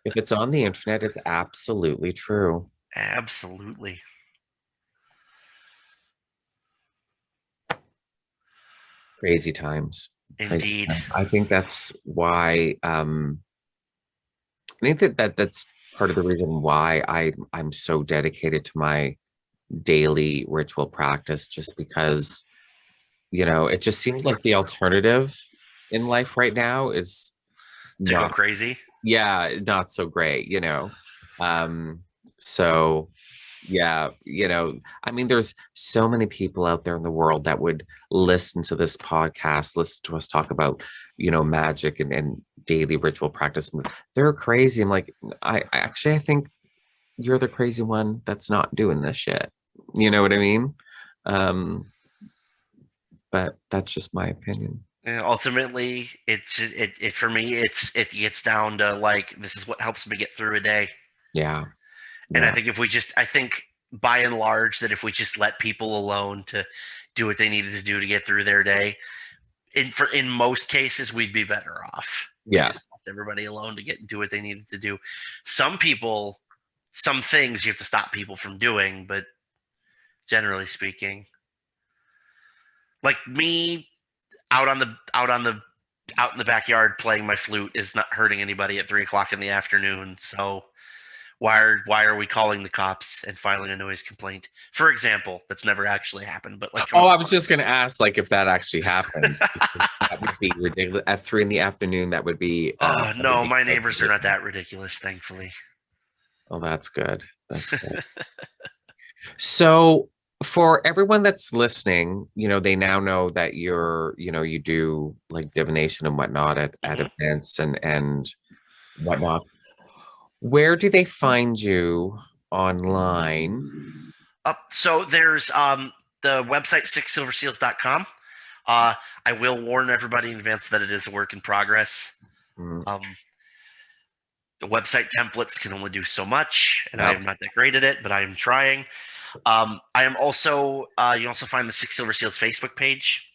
If it's on the internet, it's absolutely true. Absolutely. Crazy times. Crazy Indeed. times. I think that's why I think that's part of the reason why I'm so dedicated to my daily ritual practice, just because, it just seems like the alternative in life right now is To go not, crazy. yeah, not so great. Um, so yeah, I mean, there's so many people out there in the world that would listen to this podcast, listen to us talk about, magic and daily ritual practice. They're crazy. I'm like, I think you're the crazy one that's not doing this shit. You know what I mean? Um, but that's just my opinion. And ultimately, it for me, it gets down to like this is what helps me get through a day. Yeah. And I Yeah. think I think by and large that if we just let people alone to do what they needed to do to get through their day, in most cases we'd be better off. We Yeah. just left everybody alone to do what they needed to do. Some people, some things you have to stop people from doing, but generally speaking, like me out in the backyard playing my flute is not hurting anybody at 3 o'clock in the afternoon. So why are we calling the cops and filing a noise complaint? For example, that's never actually happened, but like, come Oh, on. I was just gonna ask, like, if that actually happened. That would be ridiculous. At 3 in the afternoon, that would be Oh that would no, be my quite neighbors are not ridiculous. that ridiculous, thankfully. Oh, that's good. That's good. So for everyone that's listening, they now know that you do like divination and whatnot at Hmm. events and whatnot. Where do they find you online? So there's the website sixsilverseals.com. Uh, I will warn everybody in advance that it is a work in progress. Mm, Um, the website templates can only do so much, and I yep. am not that great at it, but I am trying. I am also you also find the Six Silver Seals Facebook page,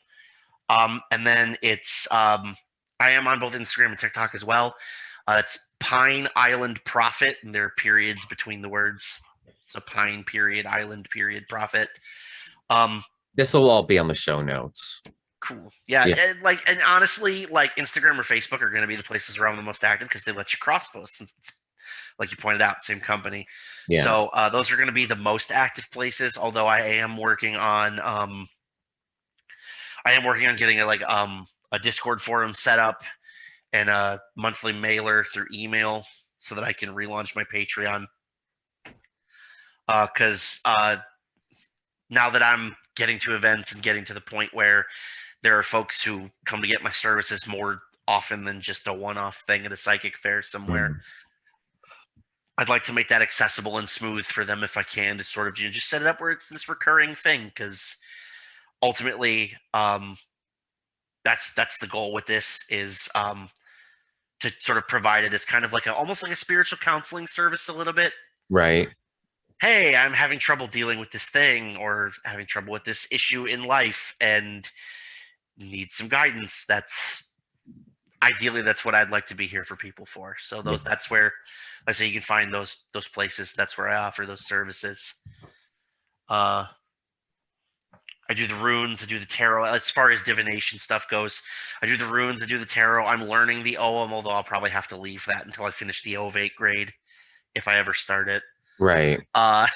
and then I am on both Instagram and TikTok as well. It's Pine Island Profit, and there are periods between the words, so Pine period Island period Profit. Um, This will all be on the show notes. cool, yeah, Yeah. and honestly, like Instagram or Facebook are going to be the places where I'm the most active because they let you cross post, since it's, like you pointed out, same company. Yeah. So those are going to be the most active places. Although I am working on getting a Discord forum set up and a monthly mailer through email so that I can relaunch my Patreon. Because now that I'm getting to events and getting to the point where there are folks who come to get my services more often than just a one-off thing at a psychic fair somewhere, Mm, I'd like to make that accessible and smooth for them if I can, to sort of just set it up where it's this recurring thing. Because ultimately, that's the goal with this is to sort of provide it as kind of like almost like a spiritual counseling service a little bit. right. Hey, I'm having trouble dealing with this thing or having trouble with this issue in life, and need some guidance, that's ideally that's what I'd like to be here for people for. So that's where I say you can find those places. That's where I offer those services. I do the runes, I do the tarot. As far as divination stuff goes, I do the runes, I do the tarot. I'm learning the OM, although I'll probably have to leave that until I finish the Ovate grade, if I ever start it. Right. And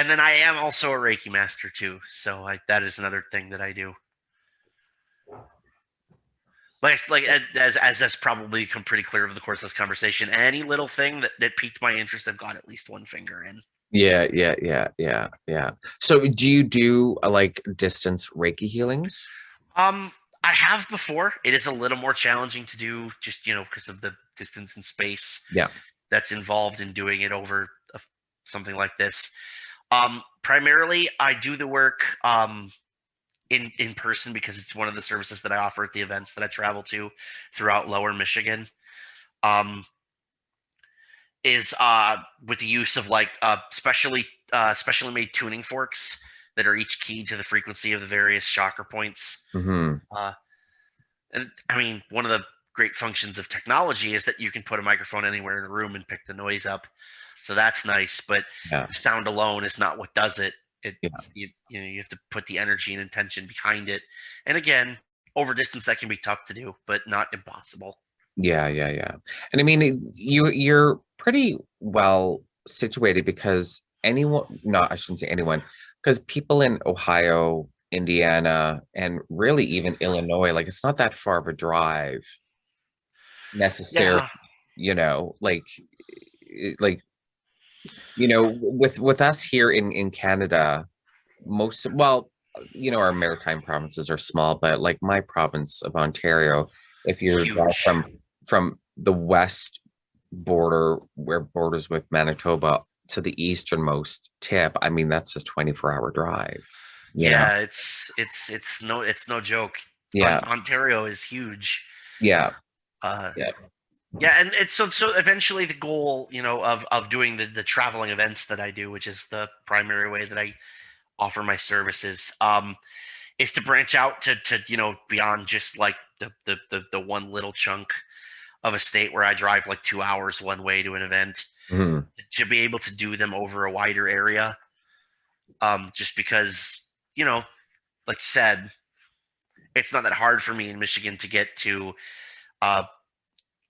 then I am also a Reiki master too, so that is another thing that I do. Like as that's probably become pretty clear over the course of this conversation. Any little thing that piqued my interest, I've got at least one finger in. Yeah. So do you do like distance Reiki healings? I have before. It is a little more challenging to do, just because of the distance and space. Yeah. That's involved in doing it over something like this. Primarily, I do the work in person because it's one of the services that I offer at the events that I travel to throughout Lower Michigan. Is with the use of like specially made tuning forks that are each keyed to the frequency of the various chakra points. Mm-hmm. And I mean, one of the great functions of technology is that you can put a microphone anywhere in a room and pick the noise up. So that's nice, but the sound alone is not what does it. You have to put the energy and intention behind it. And again, over distance that can be tough to do, but not impossible. Yeah. And I mean, you're pretty well situated because I shouldn't say anyone, because people in Ohio, Indiana, and really even Illinois, like it's not that far of a drive necessarily, like with us here in Canada, our maritime provinces are small, but like my province of Ontario, if you're from the west border where borders with Manitoba to the easternmost tip, I mean that's a 24-hour drive. It's no joke. Ontario is huge. Yeah, and it's so eventually the goal, of doing the traveling events that I do, which is the primary way that I offer my services, is to branch out to beyond just like the one little chunk of a state where I drive like 2 hours one way to an event, to be able to do them over a wider area. Just because, like you said, it's not that hard for me in Michigan to get to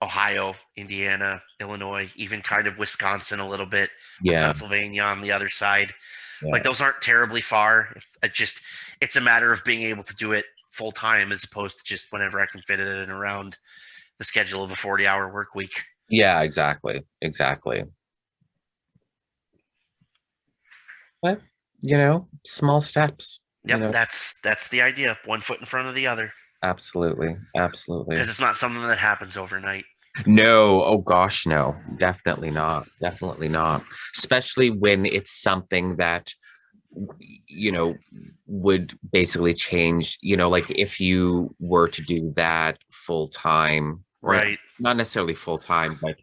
Ohio, Indiana, Illinois, even kind of Wisconsin a little bit, Pennsylvania on the other side. Like those aren't terribly far. It's a matter of being able to do it full time as opposed to just whenever I can fit it in around the schedule of a 40-hour work week. Yeah, exactly. But small steps. Yep, that's the idea. One foot in front of the other. Absolutely. Because it's not something that happens overnight. No, oh gosh, no, definitely not. Especially when it's something that would basically change, like if you were to do that full time, right? Not necessarily full time, but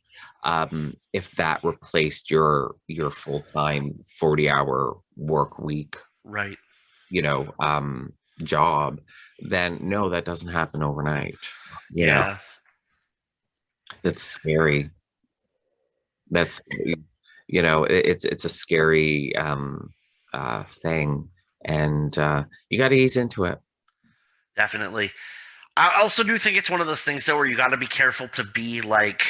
if that replaced your full-time 40-hour work week, right? Job, then no, that doesn't happen overnight. That's scary. That's it's a scary thing, and you got to ease into it. Definitely. I also do think it's one of those things though where you got to be careful to be like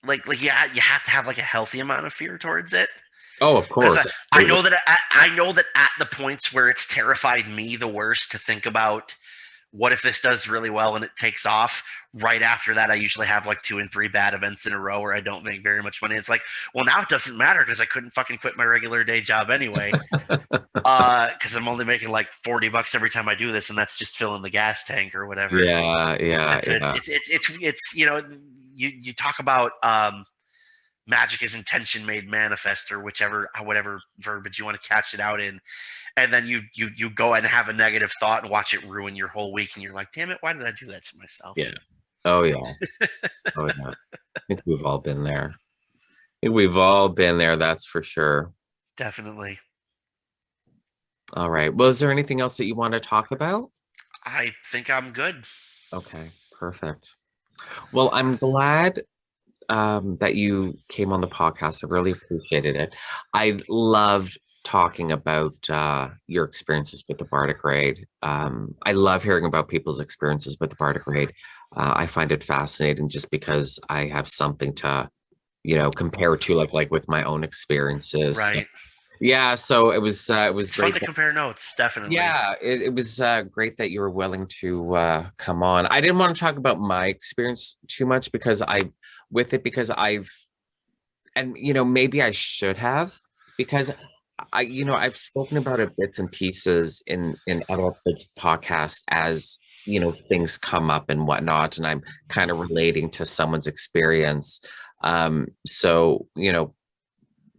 you have to have like a healthy amount of fear towards it. Oh, of course. I know that at the points where it's terrified me the worst to think about what if this does really well and it takes off, right after that I usually have like 2 and 3 bad events in a row where I don't make very much money. It's like, well, now it doesn't matter because I couldn't fucking quit my regular day job anyway. Because I'm only making like $40 every time I do this, and that's just filling the gas tank or whatever. It's you talk about magic is intention made manifest, or whatever verbiage you want to catch it out in, and then you go and have a negative thought and watch it ruin your whole week, and you're like, damn it, why did I do that to myself? Oh yeah. I think we've all been there. That's for sure. Definitely. All right. Well, is there anything else that you want to talk about? I think I'm good. Okay, perfect. Well, I'm glad that you came on the podcast. I really appreciated it. I loved talking about your experiences with the Bardic raid. I love hearing about people's experiences with the Bardic raid. I find it fascinating just because I have something to, compare to, like with my own experiences. So, Right. yeah, so it was It's fun great. to compare notes, definitely. Yeah, it was great that you were willing to come on. I didn't want to talk about my experience too much because I've, and maybe I should have, because I've spoken about it bits and pieces in other episodes of the podcast as things come up and whatnot, and I'm kind of relating to someone's experience. So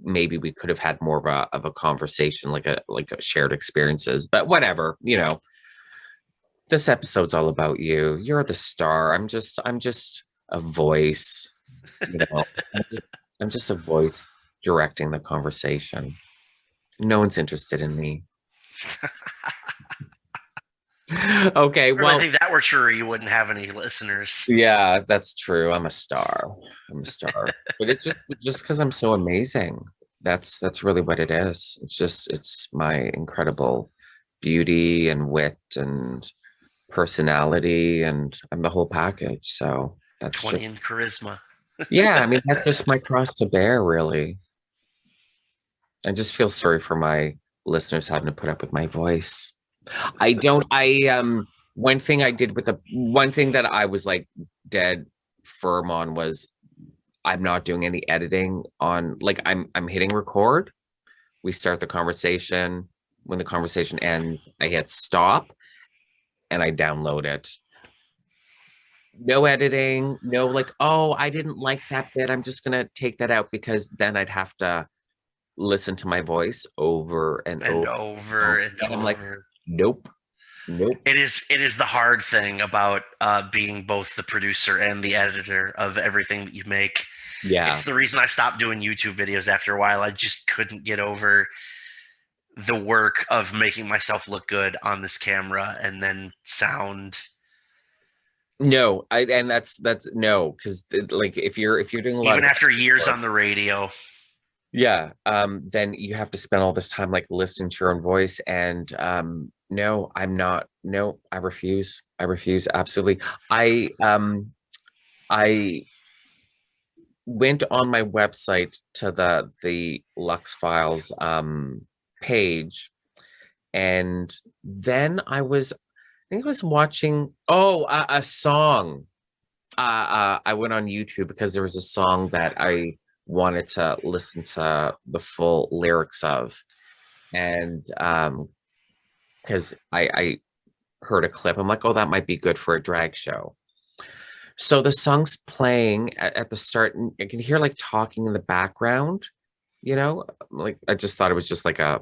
maybe we could have had more of a conversation, like a shared experiences, but whatever. This episode's all about you. You're the star. I'm just a voice. I'm just I'm just a voice directing the conversation. No one's interested in me. Okay, If I well, think that were true, you wouldn't have any listeners. yeah, that's true. I'm a star. I'm a star. But it's just because I'm so amazing. That's really what it is. It's my incredible beauty and wit and personality, and I'm the whole package. So that's 20 just, in charisma. yeah, I mean, that's just my cross to bear, really. I just feel sorry for my listeners having to put up with my voice. I don't, one thing I did with one thing that I was like dead firm on was I'm not doing any editing on, like, I'm hitting record. We start the conversation. When the conversation ends, I hit stop and I download it. No editing, no like, oh, I didn't like that bit. I'm just gonna take that out, because then I'd have to listen to my voice over and And over and over over. and And I'm like, over. nope, nope. It is the hard thing about being both the producer and the editor of everything that you make. Yeah. It's the reason I stopped doing YouTube videos after a while. I just couldn't get over the work of making myself look good on this camera and then sound. No, and that's no, because like if you're doing a lot Even of after years work, on the radio. yeah, then you have to spend all this time like listening to your own voice, and no, I'm not. No, I refuse. I refuse absolutely. I went on my website to the Lux Files page, and then I think I was watching, a song. I went on YouTube because there was a song that I wanted to listen to the full lyrics of, and because I heard a clip, I'm like, oh, that might be good for a drag show. So the song's playing at the start, and I can hear like talking in the background. Like I just thought it was just like an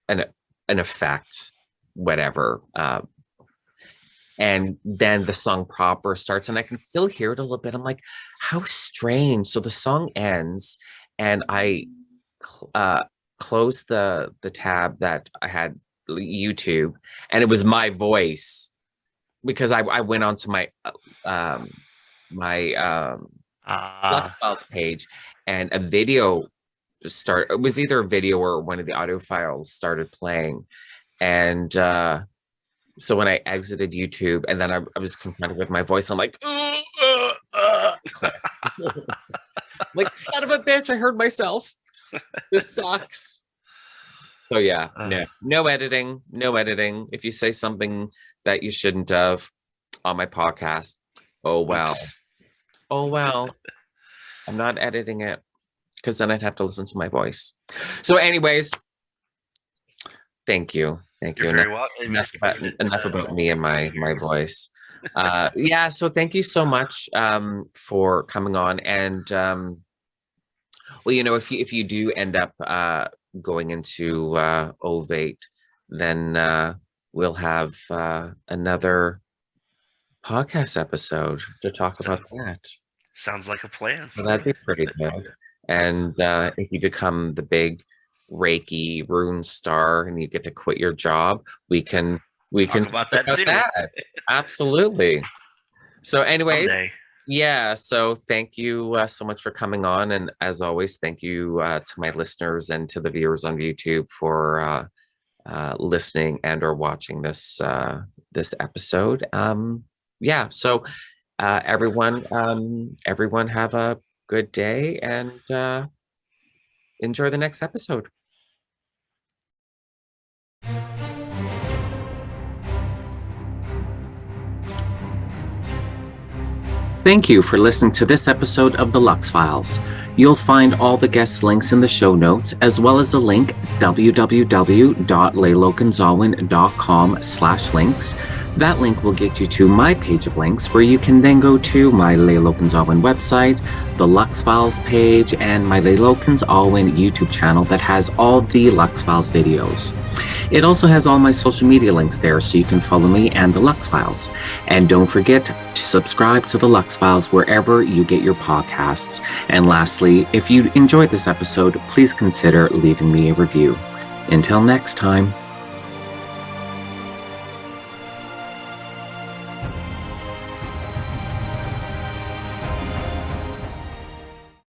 an effect, whatever. And then the song proper starts, and I can still hear it a little bit. I'm like, how strange. So the song ends, and I uh closed the tab that I had, YouTube, and it was my voice, because I went onto my Flex Uh, Files page, and a video it was either a video or one of the audio files started playing. And so when I exited YouTube, and then I was confronted with my voice, I'm like, click. Like, son of a bitch, I heard myself. This sucks. So yeah, uh, no editing, no editing. If you say something that you shouldn't have on my podcast, oh well. oops. Oh well. I'm not editing it, because then I'd have to listen to my voice. So anyways, thank you. Thank You're you. very welcome. It was, Enough about me and my voice. Yeah, so thank you so much for coming on. And well, if you do end up going into Ovate, then we'll have another podcast episode to talk about that. sounds like a plan. So that'd be pretty good. And if you become the big Reiki, Rune Star, and you get to quit your job, we can Talk about that too. Absolutely. So anyways, Someday. yeah, so thank you so much for coming on, and as always, thank you to my listeners and to the viewers on YouTube for listening and or watching this this episode. Yeah, so everyone have a good day, and enjoy the next episode. Thank you for listening to this episode of the Lux Files. You'll find all the guest links in the show notes, as well as the link www.leiloganzalwin.com/links. That link will get you to my page of links, where you can then go to my Leiloganzalwin website, the Lux Files page, and my Leiloganzalwin YouTube channel that has all the Lux Files videos. It also has all my social media links there, so you can follow me and the Lux Files. And don't forget to subscribe to the Lux Files wherever you get your podcasts. And lastly, if you enjoyed this episode, please consider leaving me a review. Until next time.